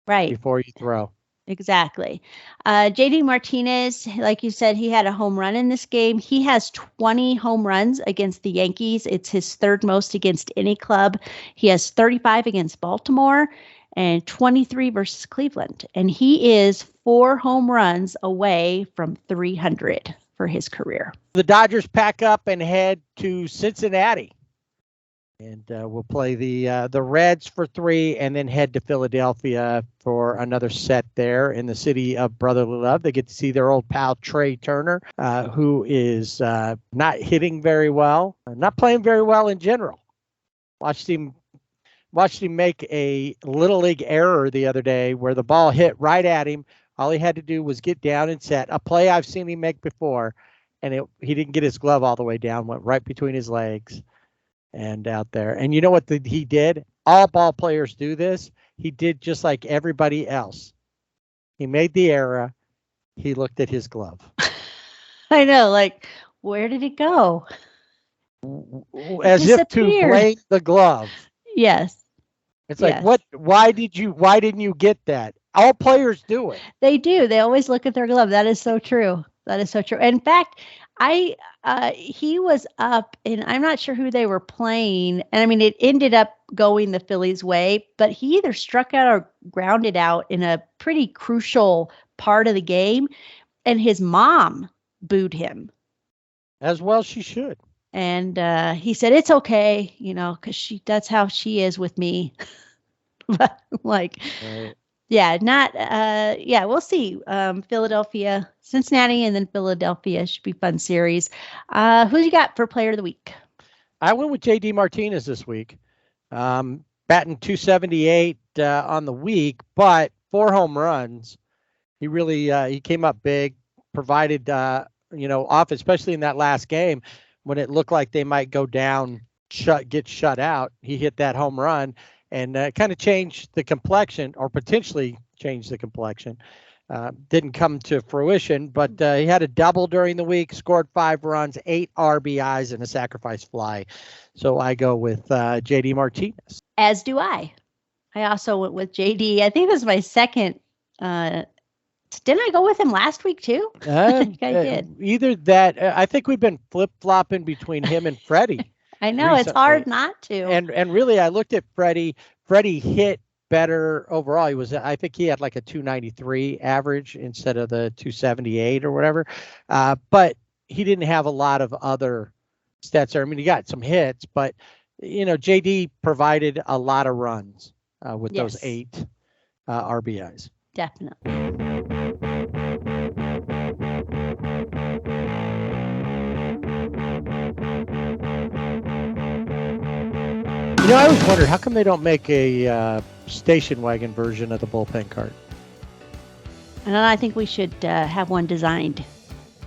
right before you throw. Exactly. JD Martinez, like you said, he had a home run in this game. He has 20 home runs against the Yankees. It's his 3rd most against any club. He has 35 against Baltimore and 23 versus Cleveland. And he is 4 home runs away from 300 for his career. The Dodgers pack up and head to Cincinnati. And we'll play the Reds for 3 and then head to Philadelphia for another set there in the city of brotherly love. They get to see their old pal Trey Turner, who is not hitting very well, not playing very well in general. Watched him make a little league error the other day where the ball hit right at him. All he had to do was get down and set, a play I've seen him make before, and he didn't get his glove all the way down, went right between his legs. And out there. And you know what he did? All ball players do this. He did just like everybody else. He made the error. He looked at his glove. I know, like, where did it go? As if to blame the glove. Yes. It's like, what? Why didn't you get that? All players do it. They do. They always look at their glove. That is so true. That is so true. In fact, he was up, and I'm not sure who they were playing. And I mean, it ended up going the Phillies' way, but he either struck out or grounded out in a pretty crucial part of the game. And his mom booed him. As well she should. And he said, it's okay, because that's how she is with me. Like, right. Yeah, we'll see. Philadelphia, Cincinnati, and then Philadelphia should be fun series. Who you got for player of the week? I went with J.D. Martinez this week. Batting .278 on the week, but 4 home runs. He really he came up big, provided off, especially in that last game when it looked like they might go down, get shut out. He hit that home run. And kind of changed the complexion, or potentially changed the complexion. Didn't come to fruition, but he had a double during the week, scored 5 runs, 8 RBIs, and a sacrifice fly. So I go with J.D. Martinez. As do I. I also went with J.D. I think this is my second. Didn't I go with him last week too? I think I did. Either that. I think we've been flip-flopping between him and Freddie. I know recently. It's hard not to. And really, I looked at Freddie. Freddie hit better overall. I think he had like a 293 average instead of the 278 or whatever. But he didn't have a lot of other stats there. I mean, he got some hits, but JD provided a lot of runs with those 8 RBIs. Definitely. I always wondered, how come they don't make a station wagon version of the bullpen cart? And I think we should have one designed.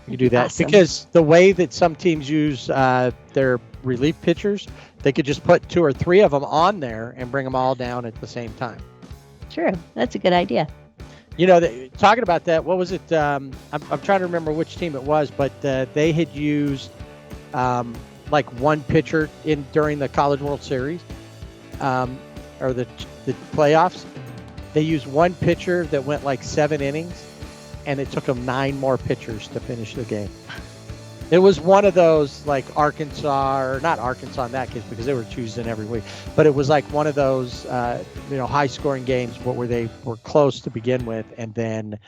You do that because the way that some teams use their relief pitchers, they could just put 2 or 3 of them on there and bring them all down at the same time. True. That's a good idea. Talking about that, what was it? I'm trying to remember which team it was, but they had used like one pitcher during the College World Series or the playoffs. They used one pitcher that went like 7 innings, and it took them 9 more pitchers to finish the game. It was one of those like Arkansas, or not Arkansas in that case because they were choosing every week, but it was like one of those high scoring games where they were close to begin with, and then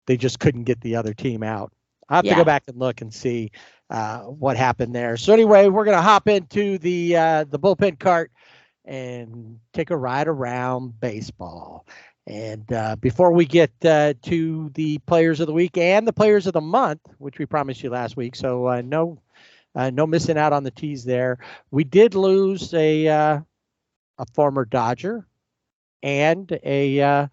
they just couldn't get the other team out. I have to go back and look and see what happened there. So anyway, we're going to hop into the bullpen cart and take a ride around baseball. And before we get to the players of the week and the players of the month, which we promised you last week, so no missing out on the tease there. We did lose a former Dodger and a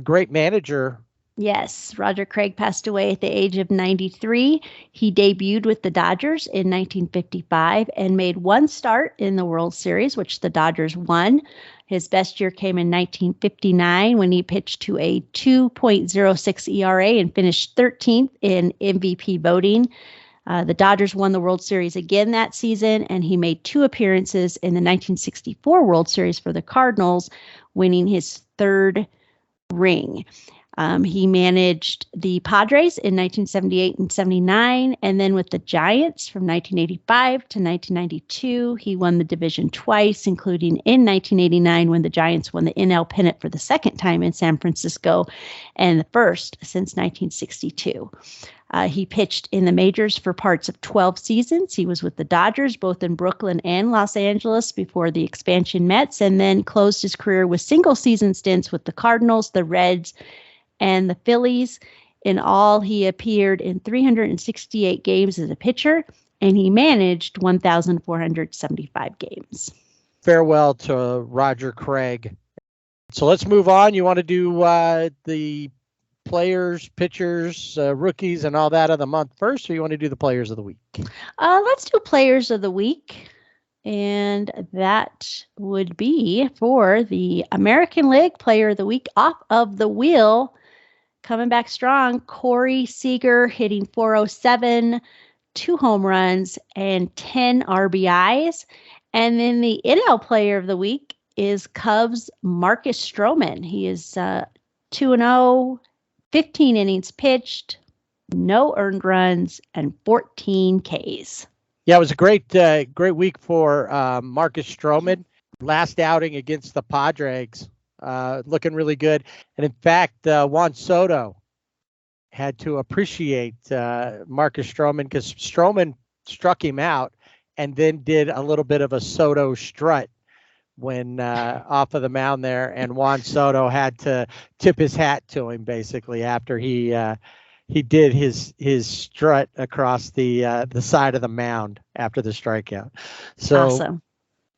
great manager. Yes, Roger Craig passed away at the age of 93. He debuted with the Dodgers in 1955 and made 1 start in the World Series, which the Dodgers won. His best year came in 1959 when he pitched to a 2.06 ERA and finished 13th in MVP voting. The Dodgers won the World Series again that season, and he made 2 appearances in the 1964 World Series for the Cardinals, winning his 3rd ring. He managed the Padres in 1978 and 79, and then with the Giants from 1985 to 1992. He won the division twice, including in 1989 when the Giants won the NL pennant for the second time in San Francisco and the first since 1962. He pitched in the majors for parts of 12 seasons. He was with the Dodgers, both in Brooklyn and Los Angeles before the expansion Mets, and then closed his career with single season stints with the Cardinals, the Reds, and the Phillies. In all, he appeared in 368 games as a pitcher, and he managed 1,475 games. Farewell to Roger Craig. So let's move on. You want to do the players, pitchers, rookies, and all that of the month first, or you want to do the players of the week? Let's do players of the week. And that would be for the American League Player of the Week, off of the wheel, coming back strong, Corey Seager hitting .407, 2 home runs, and 10 RBIs. And then the NL Player of the Week is Cubs' Marcus Stroman. He is 2-0, 15 innings pitched, no earned runs, and 14 Ks. Yeah, it was a great week for Marcus Stroman. Last outing against the Padres, looking really good. And in fact, Juan Soto had to appreciate Marcus Stroman because Stroman struck him out and then did a little bit of a Soto strut when off of the mound there. And Juan Soto had to tip his hat to him basically after he did his strut across the side of the mound after the strikeout. So awesome.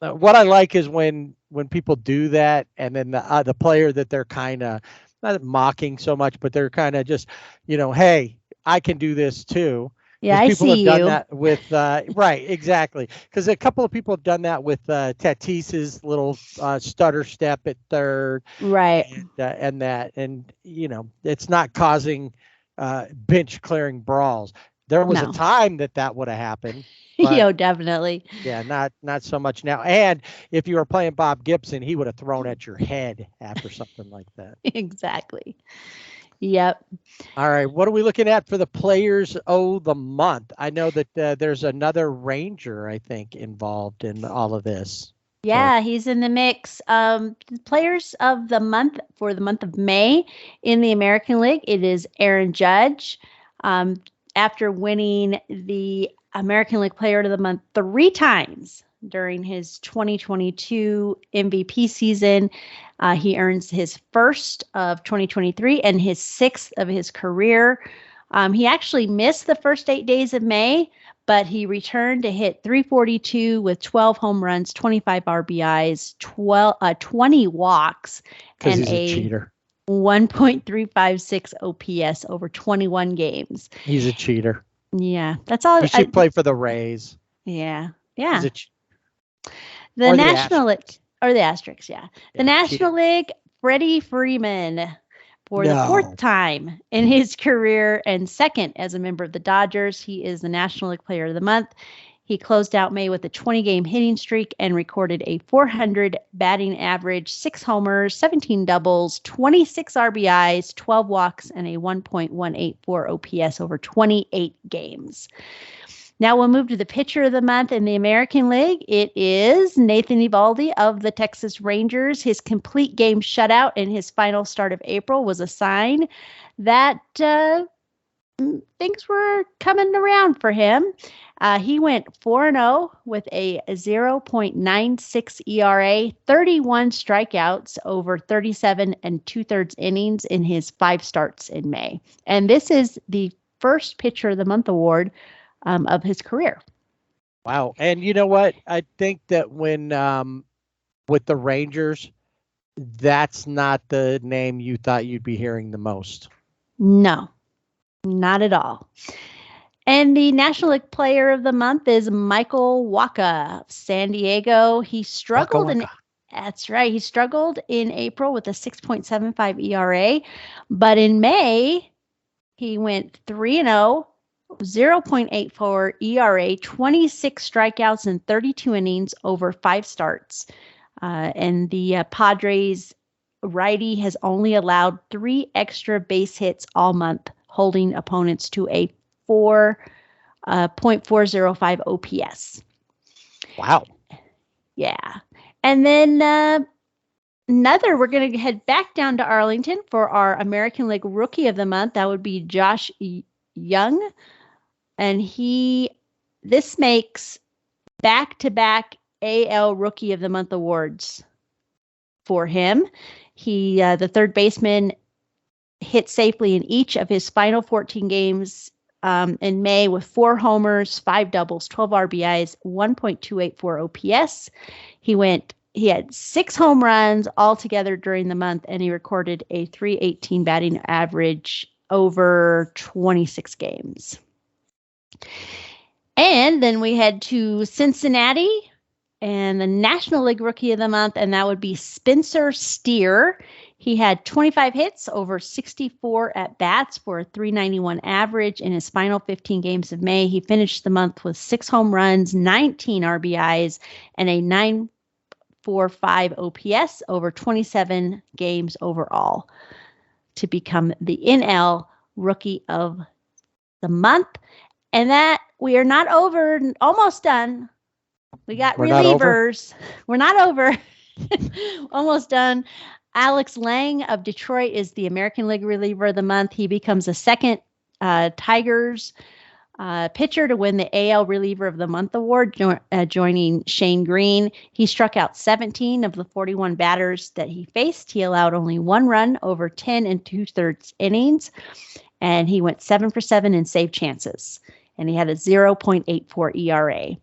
What I like is when people do that, and then the player that they're kind of not mocking so much, but they're kind of just, hey, I can do this too. Yeah, I people see have done you. that with right, exactly. Because a couple of people have done that with Tatis's little stutter step at third, Right. and it's not causing bench clearing brawls. There was No. a time that would have happened. But, Yo, definitely. yeah, not so much now. And if you were playing Bob Gibson, he would have thrown at your head after something like that. Exactly. Yep. All right, what are we looking at for the players of the month? I know that there's another Ranger, I think, involved in all of this. Yeah, he's in the mix. Players of the month for the month of May in the American League, it is Aaron Judge. After winning the American League Player of the Month 3 times during his 2022 MVP season, he earns his first of 2023 and his 6th of his career. He actually missed the first 8 days of May, but he returned to hit .342 with 12 home runs, 25 RBIs, 20 walks, and he's a cheater. 1.356 OPS over 21 games. He's a cheater. Yeah, that's all. He should play for the Rays. Yeah. The National League, or the Asterisks, yeah. The National League, Freddie Freeman, for the 4th time in his career and 2nd as a member of the Dodgers. He is the National League Player of the Month. He closed out May with a 20-game hitting streak and recorded a .400 batting average, 6 homers, 17 doubles, 26 RBIs, 12 walks, and a 1.184 OPS over 28 games. Now we'll move to the pitcher of the month in the American League. It is Nathan Eovaldi of the Texas Rangers. His complete game shutout in his final start of April was a sign that things were coming around for him. He went 4-0 with a 0.96 ERA, 31 strikeouts over 37 2/3 innings in his 5 starts in May. And this is the first Pitcher of the Month award of his career. Wow. And you know what? I think that when with the Rangers, that's not the name you thought you'd be hearing the most. No, not at all. And the National League Player of the Month is Michael Wacha of San Diego. He struggled That's right. He struggled in April with a 6.75 ERA, but in May he went 3-0, 0.84 ERA, 26 strikeouts and 32 innings over 5 starts. And the Padres righty has only allowed 3 extra base hits all month, holding opponents to a 4.405 OPS. Wow. Yeah. And then we're going to head back down to Arlington for our American League Rookie of the Month. That would be Josh Young. And this makes back-to-back AL Rookie of the Month awards for him. The third baseman, hit safely in each of his final 14 games in May with 4 homers, 5 doubles, 12 RBIs, 1.284 OPS. He had 6 home runs altogether during the month, and he recorded a .318 batting average over 26 games. And then we head to Cincinnati and the National League Rookie of the Month, and that would be Spencer Steer. He had 25 hits over 64 at-bats for a .391 average in his final 15 games of May. He finished the month with 6 home runs, 19 RBIs, and a .945 OPS over 27 games overall to become the NL Rookie of the Month. And that we are not over, almost done. We got relievers. We're not over. Almost done. Alex Lang of Detroit is the American League Reliever of the Month. He becomes a second Tigers pitcher to win the AL Reliever of the Month award, joining Shane Green. He struck out 17 of the 41 batters that he faced. He allowed only 1 run over 10 2/3 innings, and he went 7 for 7 in save chances, and he had a 0.84 ERA.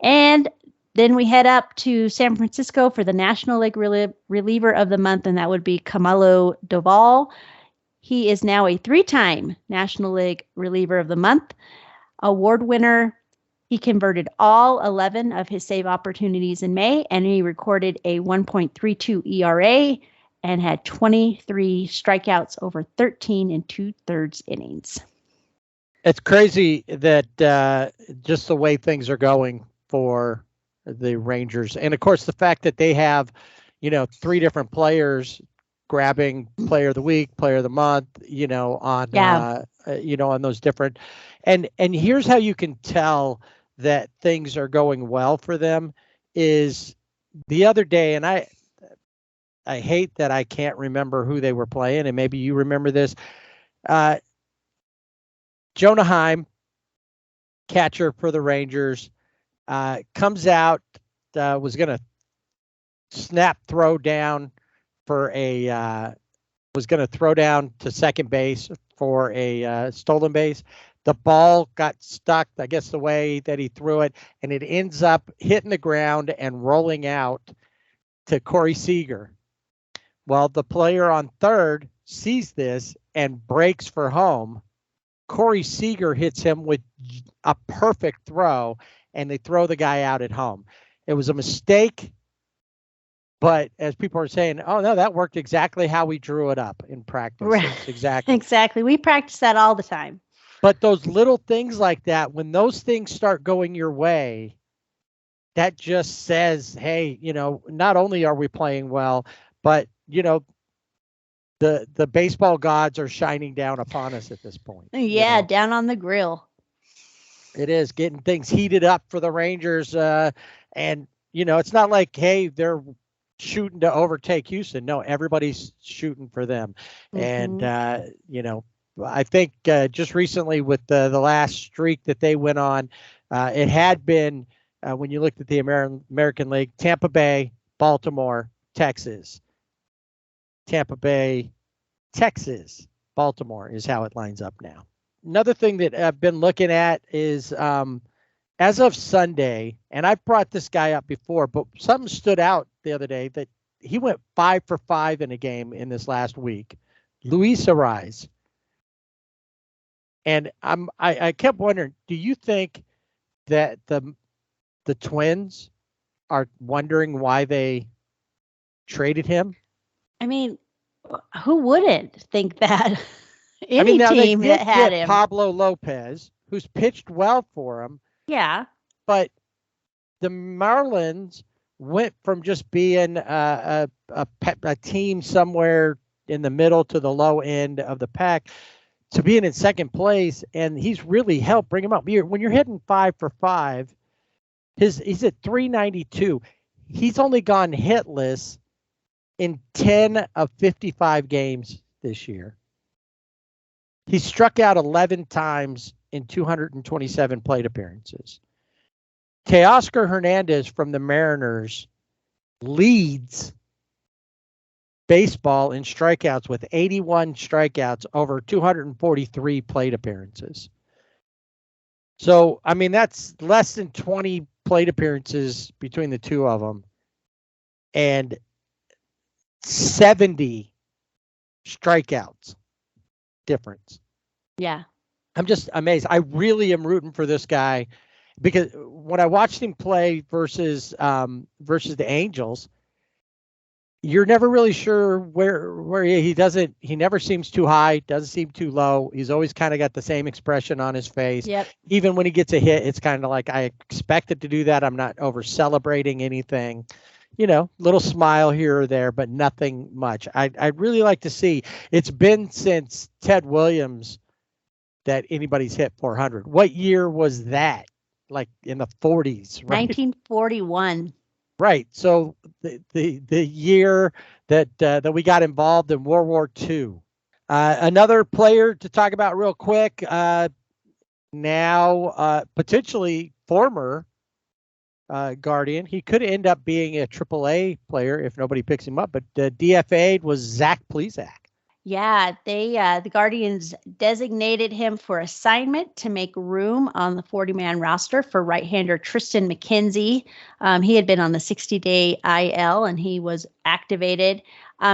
And then we head up to San Francisco for the National League Reliever of the Month, and that would be Camilo Doval. He is now a 3-time National League Reliever of the Month award winner. He converted all 11 of his save opportunities in May, and he recorded a 1.32 ERA and had 23 strikeouts over 13 2/3 innings. It's crazy that just the way things are going for the Rangers. And of course, the fact that they have, 3 different players grabbing Player of the Week, Player of the Month, on those different. And here's how you can tell that things are going well for them is the other day, and I hate that I can't remember who they were playing, and maybe you remember this. Jonah Heim, catcher for the Rangers, comes out, was going to throw down to second base for a stolen base. The ball got stuck, I guess, the way that he threw it, and it ends up hitting the ground and rolling out to Corey Seager. Well, the player on third sees this and breaks for home. Corey Seager hits him with a perfect throw, and they throw the guy out at home. It was a mistake, but as people are saying, oh, no, that worked exactly how we drew it up in practice. Right. Exactly. Exactly. We practice that all the time. But those little things like that, when those things start going your way, that just says, hey, not only are we playing well, but, the baseball gods are shining down upon us at this point. Yeah, down on the grill. It is getting things heated up for the Rangers. And, it's not like, hey, they're shooting to overtake Houston. No, everybody's shooting for them. Mm-hmm. And, I think just recently with the last streak that they went on, it had been, when you looked at the American League, Tampa Bay, Baltimore, Texas. Tampa Bay, Texas, Baltimore is how it lines up now. Another thing that I've been looking at is as of Sunday, and I've brought this guy up before, but something stood out the other day that he went 5 for 5 in a game in this last week. Luis Arraez. And I kept wondering, do you think that the Twins are wondering why they traded him? I mean, who wouldn't think that? Any team that had him. Pablo Lopez, who's pitched well for him. Yeah. But the Marlins went from just being a a team somewhere in the middle to the low end of the pack to being in second place, and he's really helped bring him up. When you're hitting 5 for 5, he's at 392. He's only gone hitless in 10 of 55 games this year. He struck out 11 times in 227 plate appearances. Teoscar Hernandez from the Mariners leads baseball in strikeouts with 81 strikeouts over 243 plate appearances. So, I mean, that's less than 20 plate appearances between the two of them, and 70 strikeouts difference. Yeah. I'm just amazed. I really am rooting for this guy, because when I watched him play versus the Angels, you're never really sure where he never seems too high, doesn't seem too low. He's always kind of got the same expression on his face. Yep. Even when he gets a hit, it's kind of like, I expected to do that. I'm not over celebrating anything, little smile here or there, but nothing much. I'd really like to see. It's been since Ted Williams that anybody's hit 400. What year was that? Like in the 40s, right? 1941. Right. So the year that we got involved in World War II. Another player to talk about real quick. Now potentially former Guardian. He could end up being a AAA player if nobody picks him up. But DFA'd was Zach Plesac. Yeah, the Guardians designated him for assignment to make room on the 40-man roster for right-hander Tristan McKenzie. He had been on the 60-day IL, and he was activated.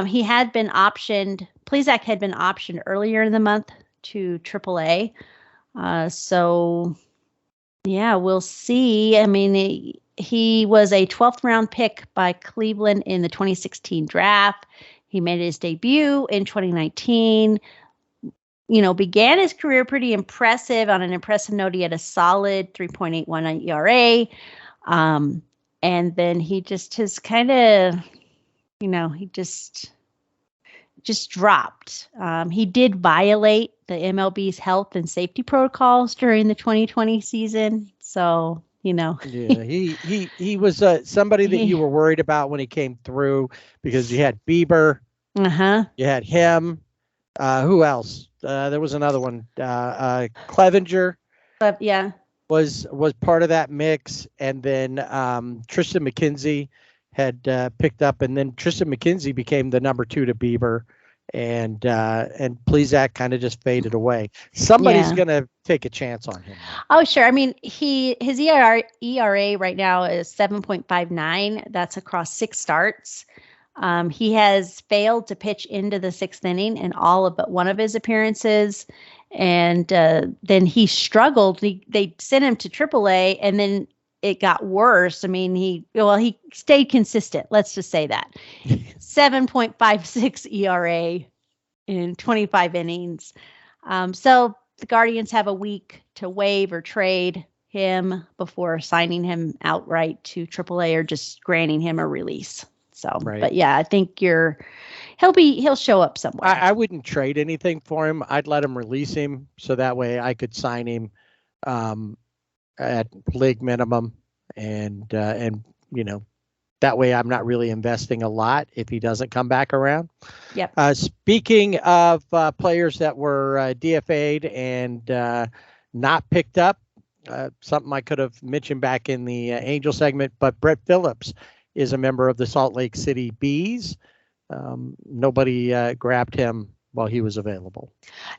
He had been optioned. Plesac had been optioned earlier in the month to AAA. So, yeah, we'll see. I mean, he was a 12th round pick by Cleveland in the 2016 draft. He made his debut in 2019, began his career pretty impressive. On an impressive note, he had a solid 3.81 ERA. And then he just has kind of, he just dropped. He did violate the MLB's health and safety protocols during the 2020 season. So, Yeah, he was somebody that you were worried about when he came through, because you had Bieber, you had him. Who else? There was another one. Clevenger, was part of that mix, and then Tristan McKenzie had picked up, and then Tristan McKenzie became the number 2 to Bieber, and Plesac kind of just faded away. Somebody's gonna take a chance on him. Oh, sure. I mean, his ERA right now is 7.59. That's across 6 starts. He has failed to pitch into the 6th inning in all but one of his appearances, and then he struggled. They sent him to AAA, and then it got worse. I mean, he stayed consistent. Let's just say that. 7.56 ERA in 25 innings. So the Guardians have a week to waive or trade him before signing him outright to AAA or just granting him a release. So, right. But yeah, I think he'll show up somewhere. I wouldn't trade anything for him. I'd let him release him, so that way I could sign him at league minimum, and that way I'm not really investing a lot if he doesn't come back around. Yep. Speaking of players that were DFA'd and not picked up, something I could have mentioned back in the Angel segment, but Brett Phillips is a member of the Salt Lake City Bees. Nobody grabbed him while he was available.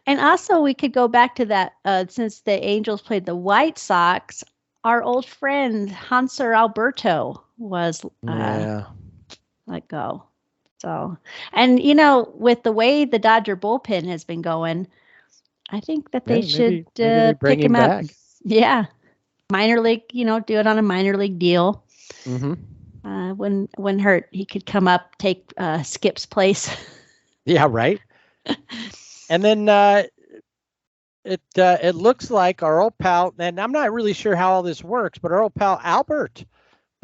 And also we could go back to that, since the Angels played the White Sox, our old friend Hanser Alberto was let go. So, and with the way the Dodger bullpen has been going, I think that they should maybe pick him up. Back. Yeah. Minor league, do it on a minor league deal. Mm-hmm. When hurt, he could come up, take Skip's place. Yeah, right. And then it looks like our old pal, and I'm not really sure how all this works, but our old pal Albert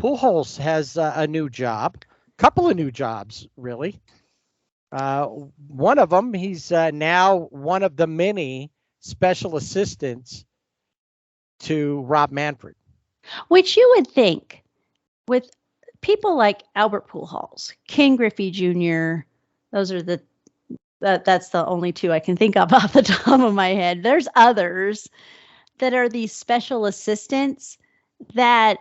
Pujols has a new job. couple of new jobs, really. One of them, he's now one of the many special assistants to Rob Manfred. Which you would think with people like Albert Pujols, Ken Griffey Jr., those are that's the only two I can think of off the top of my head. There's others that are these special assistants that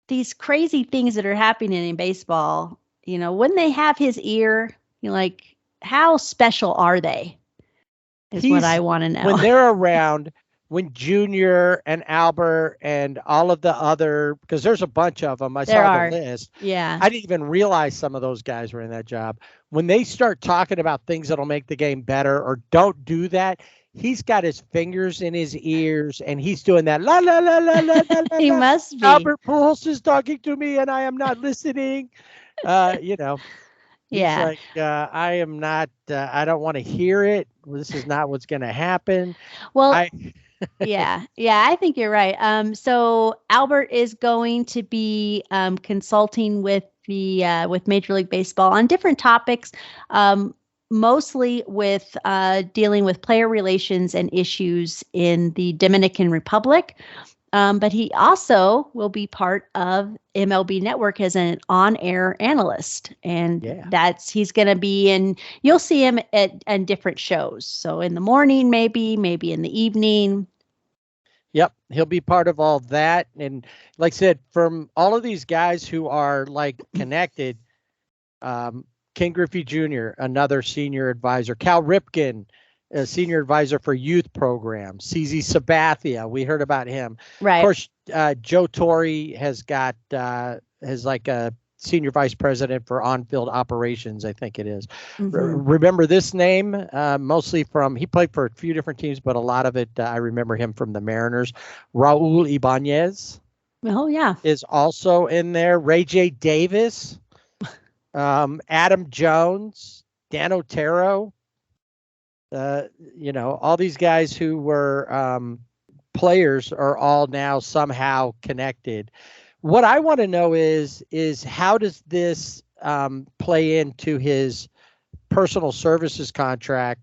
these crazy things that are happening in baseball, when they have his ear, you're like, how special are they? Is what I want to know. When they're around, when Junior and Albert and all of the other, because there's a bunch of them. I saw the list. Yeah. I didn't even realize some of those guys were in that job. When they start talking about things that'll make the game better or don't do that, he's got his fingers in his ears and he's doing that la la la la la la. He must be. Albert Pujols is talking to me and I am not listening. He's like, I am not, I don't want to hear it. This is not what's going to happen. Well, yeah, I think you're right. So Albert is going to be consulting with with Major League Baseball on different topics, mostly with dealing with player relations and issues in the Dominican Republic. But he also will be part of MLB Network as an on-air analyst. And he's going to be you'll see him at different shows. So in the morning, maybe in the evening. Yep. He'll be part of all that. And like I said, from all of these guys who are like connected, Ken Griffey Jr., another senior advisor, Cal Ripken, a senior advisor for youth programs, CZ Sabathia, we heard about him. Right. Of course, Joe Torre has got, has like a senior vice president for on-field operations, I think it is. Mm-hmm. Remember this name, mostly he played for a few different teams, but a lot of it, I remember him from the Mariners. Raul Ibanez. Oh, yeah. Is also in there. Ray J. Davis, Adam Jones, Dan Otero. All these guys who were players are all now somehow connected. What I want to know is how does this play into his personal services contract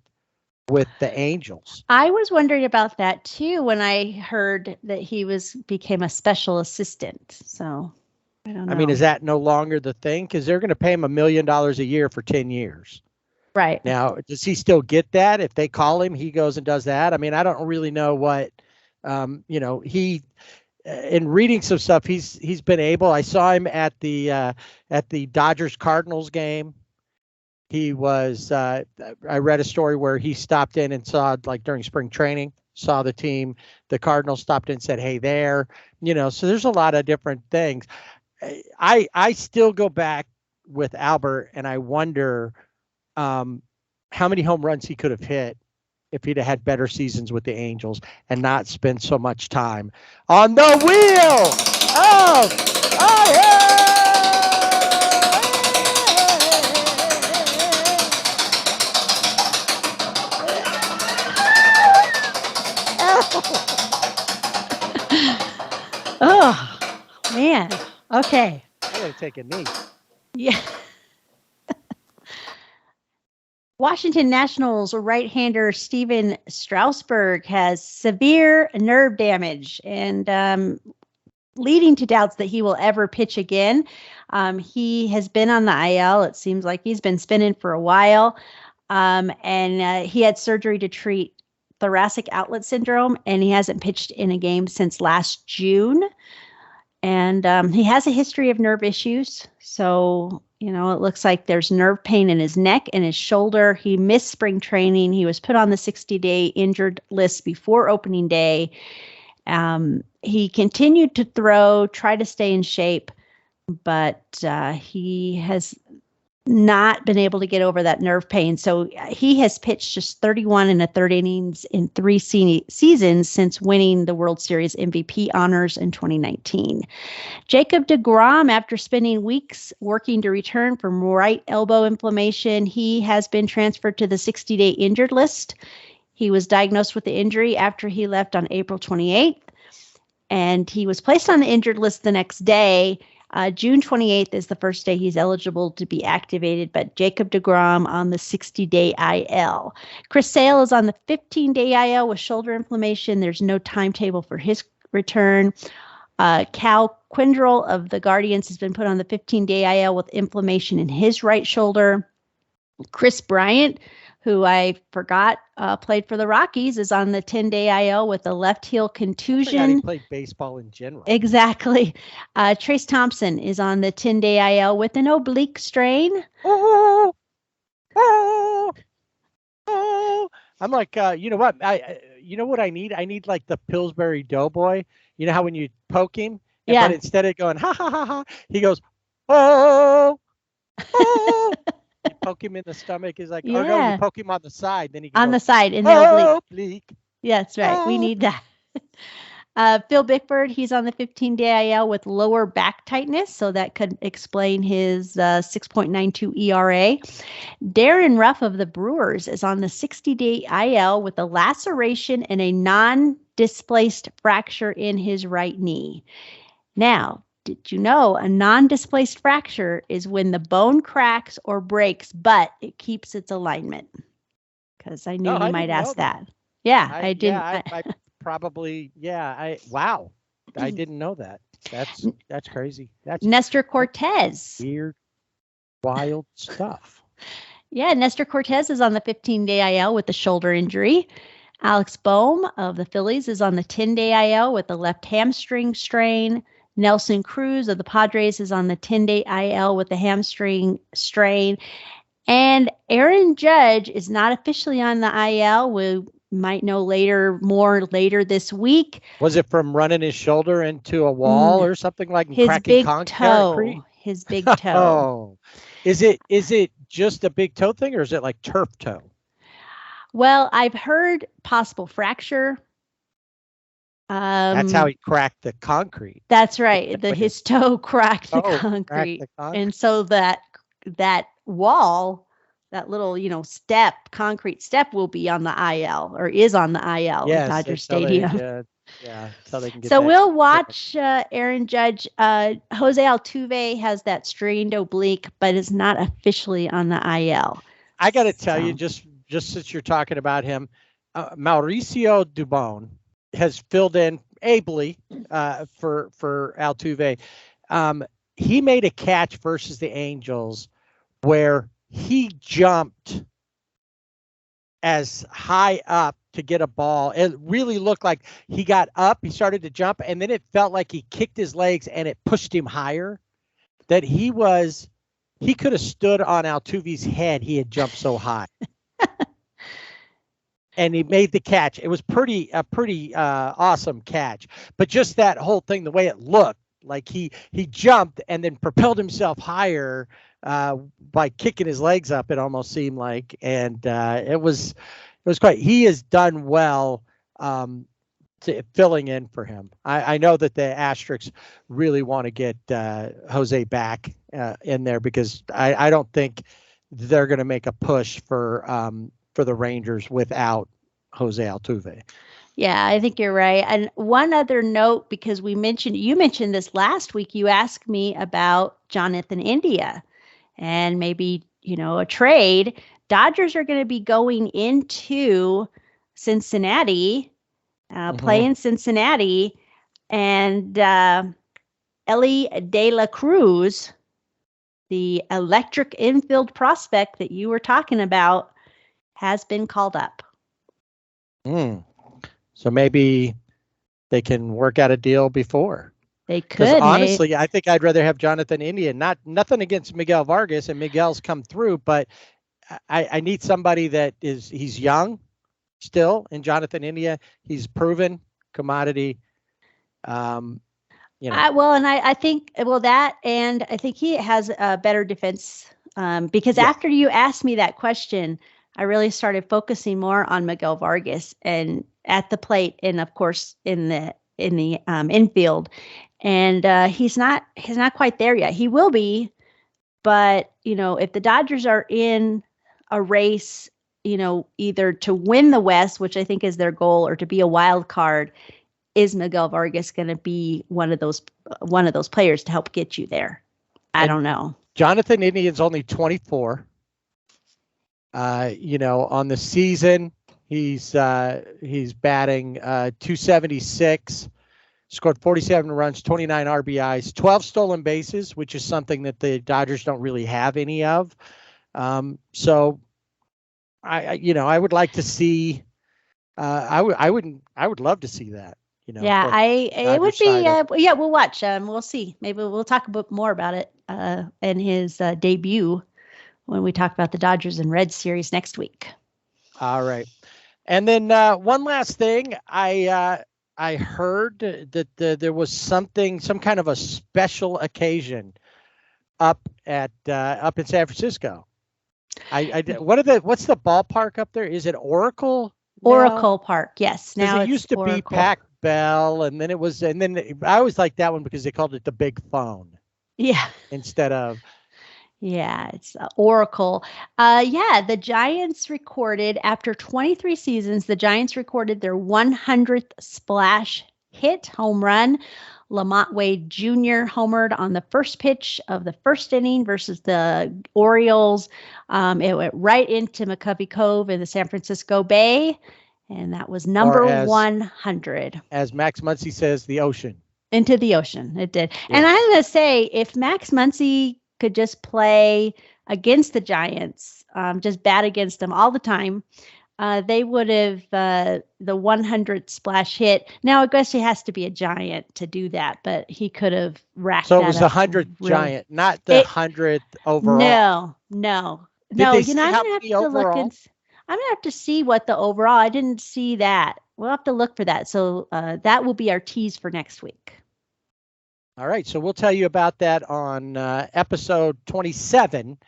with the Angels? I was wondering about that too when I heard that he became a special assistant. So I don't know. I mean, is that no longer the thing? Because they're going to pay him $1 million a year for 10 years. Right. Now, does he still get that? If they call him, he goes and does that. I mean, I don't really know what, he, in reading some stuff, he's been able. I saw him at the Dodgers Cardinals game. He was, I read a story where he stopped in and saw, like during spring training, saw the team. The Cardinals stopped in and said, "Hey there," so there's a lot of different things. I still go back with Albert and I wonder, how many home runs he could have hit if he'd have had better seasons with the Angels and not spent so much time on the wheel. Oh, man. Okay. I gotta take a knee. Yeah. Washington Nationals right-hander Steven Strasburg has severe nerve damage and leading to doubts that he will ever pitch again. He has been on the IL. It seems like he's been spinning for a while. And he had surgery to treat thoracic outlet syndrome, and he hasn't pitched in a game since last June. And he has a history of nerve issues. So, it looks like there's nerve pain in his neck and his shoulder. He missed spring training. He was put on the 60-day injured list before opening day. He continued to throw, try to stay in shape, but he has not been able to get over that nerve pain. So he has pitched just 31 1/3 innings in 3 seasons since winning the World Series MVP honors in 2019. Jacob deGrom, after spending weeks working to return from right elbow inflammation, he has been transferred to the 60-day injured list. He was diagnosed with the injury after he left on April 28th, and he was placed on the injured list the next day. June 28th is the first day he's eligible to be activated, but Jacob deGrom on the 60-day IL. Chris Sale is on the 15-day IL with shoulder inflammation. There's no timetable for his return. Cal Quindrell of the Guardians has been put on the 15-day IL with inflammation in his right shoulder. Chris Bryant, who I forgot played for the Rockies, is on the 10-day IL with a left heel contusion. I forgot he played baseball in general. Exactly. Trace Thompson is on the 10-day IL with an oblique strain. Oh. I'm like, you know what? You know what I need? I need like the Pillsbury Doughboy. You know how when you poke him, Yeah. but instead of going ha ha ha ha, he goes oh. You poke him in the stomach. Is like, or no, you poke him on the side. Then he goes, on the side in the oblique. Yeah, that's right. We need that. Phil Bickford, he's on the 15-day IL with lower back tightness, so that could explain his 6.92 ERA. Darren Ruff of the Brewers is on the 60-day IL with a laceration and a non-displaced fracture in his right knee. Now, did you know a non-displaced fracture is when the bone cracks or breaks, but it keeps its alignment? Because I knew you might ask that. Yeah, I didn't. Yeah, I probably. Yeah, wow. I didn't know that. That's crazy. That's Nestor Cortez. Weird, wild stuff. Yeah, Nestor Cortez is on the 15-day IL with a shoulder injury. Alex Boehm of the Phillies is on the 10-day IL with a left hamstring strain. Nelson Cruz of the Padres is on the 10-day IL with a hamstring strain. And Aaron Judge is not officially on the IL. We might know more later this week. Was it from running his shoulder into a wall or something like his cracking big concrete? toe? His big toe. Oh, is it just a big toe thing, or is it like turf toe? Well, I've heard possible fracture. That's how he cracked the concrete. That's right. His toe cracked the concrete. And so that wall, that little, concrete step will be on the IL or is on the IL at Dodger Stadium. So they can get so we'll watch Aaron Judge. Jose Altuve has that strained oblique, but is not officially on the IL. I got to tell you, just since you're talking about him, Mauricio Dubon has filled in ably for Altuve. He made a catch versus the Angels where he jumped as high up to get a ball. It really looked like he got up, he started to jump, and then it felt like he kicked his legs and it pushed him higher. That he could have stood on Altuve's head. He had jumped so high. And he made the catch. It was a pretty awesome catch. But just that whole thing, the way it looked, like he jumped and then propelled himself higher by kicking his legs up. It almost seemed like, and it was quite. He has done well filling in for him. I know that the Asterisks really want to get Jose back in there because I don't think they're going to make a push for the Rangers without Jose Altuve. Yeah, I think you're right. And one other note, because you mentioned this last week, you asked me about Jonathan India and maybe, a trade. Dodgers are going to be going into Cincinnati, play in Cincinnati, and Ellie De La Cruz, the electric infield prospect that you were talking about, has been called up. So maybe they can work out a deal before. They could. Honestly, I think I'd rather have Jonathan India. Nothing against Miguel Vargas, and Miguel's come through, but I need somebody he's young still. And Jonathan India, he's proven commodity. And I think that, and I think he has a better defense because after you asked me that question, I really started focusing more on Miguel Vargas and at the plate, and of course in the infield, and he's not quite there yet. He will be, but if the Dodgers are in a race, either to win the West, which I think is their goal, or to be a wild card, is Miguel Vargas going to be one of those players to help get you there? I don't know. Jonathan Indian's only 24. On the season, he's batting 276, scored 47 runs, 29 RBIs, 12 stolen bases, which is something that the Dodgers don't really have any of. So I would like to see. I would love to see that. Yeah, it would be. We'll watch. We'll see. Maybe we'll talk a bit more about it in his debut when we talk about the Dodgers and Reds series next week. All right, and then one last thing, I heard that there was some kind of a special occasion up in San Francisco. What's the ballpark up there? Is it Oracle? Oracle Park, yes. Now it used to Oracle. be Pac Bell, and then I always liked that one because they called it the Big Phone. Yeah. Instead of. Yeah, it's Oracle. The Giants recorded, after 23 seasons, the Giants recorded their 100th splash hit home run. Lamont Wade Jr. homered on the first pitch of the first inning versus the Orioles. It went right into McCovey Cove in the San Francisco Bay, and that was number 100. As Max Muncy says, the ocean. Into the ocean, it did. Yeah. And I'm going to say, if Max Muncy could just play against the Giants, just bat against them all the time, they would have the 100th splash hit. Now, I guess he has to be a Giant to do that, but he could have racked that up. So it was the 100th Giant, not the 100th overall. No. I'm Did they gonna have to look and I'm gonna have to see what the overall. I didn't see that. We'll have to look for that. So that will be our tease for next week. All right, so we'll tell you about that on episode 27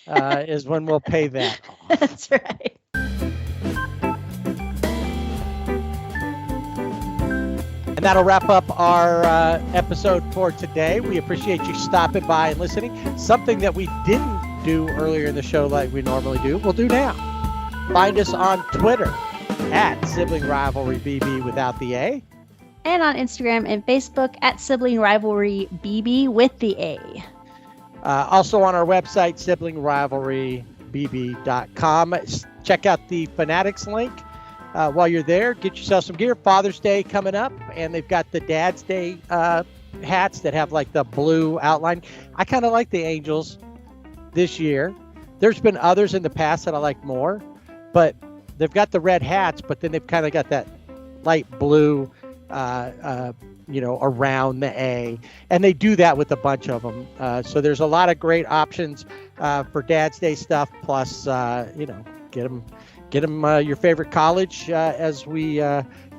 is when we'll pay that off. That's right. And that'll wrap up our episode for today. We appreciate you stopping by and listening. Something that we didn't do earlier in the show like we normally do, we'll do now. Find us on Twitter at Sibling Rivalry BB without the A. And on Instagram and Facebook at Sibling Rivalry BB with the A. Also on our website, siblingrivalrybb.com. Check out the Fanatics link. While you're there, get yourself some gear. Father's Day coming up, and they've got the Dad's Day hats that have like the blue outline. I kind of like the Angels this year. There's been others in the past that I like more, but they've got the red hats, but then they've kind of got that light blue around the A, and they do that with a bunch of them. So there's a lot of great options for Dad's Day stuff. Plus, get them your favorite college as we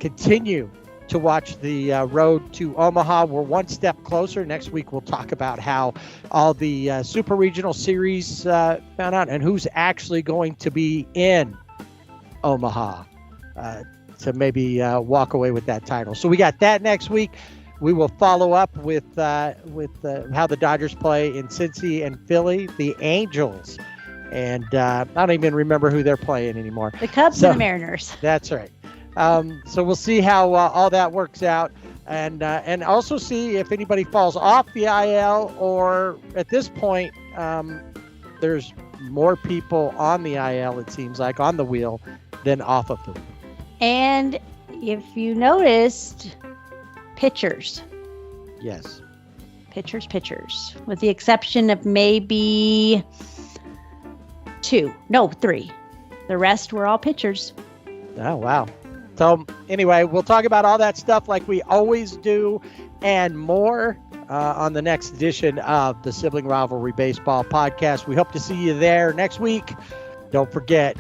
continue to watch the road to Omaha. We're one step closer. Next week, we'll talk about how all the super regional series found out and who's actually going to be in Omaha to maybe walk away with that title. So we got that next week. We will follow up with how the Dodgers play in Cincy and Philly, the Angels. And I don't even remember who they're playing anymore. The Cubs and the Mariners. That's right. So we'll see how all that works out, and also see if anybody falls off the IL, or at this point, there's more people on the IL, it seems like, on the wheel than off of the wheel. And if you noticed, pitchers. Yes. Pitchers, with the exception of maybe 3. The rest were all pitchers. Oh, wow. So anyway, we'll talk about all that stuff like we always do and more on the next edition of the Sibling Rivalry Baseball Podcast. We hope to see you there next week. Don't forget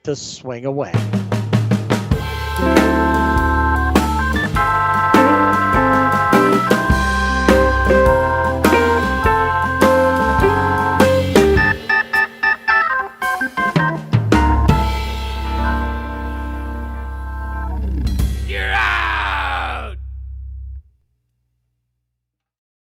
to swing away.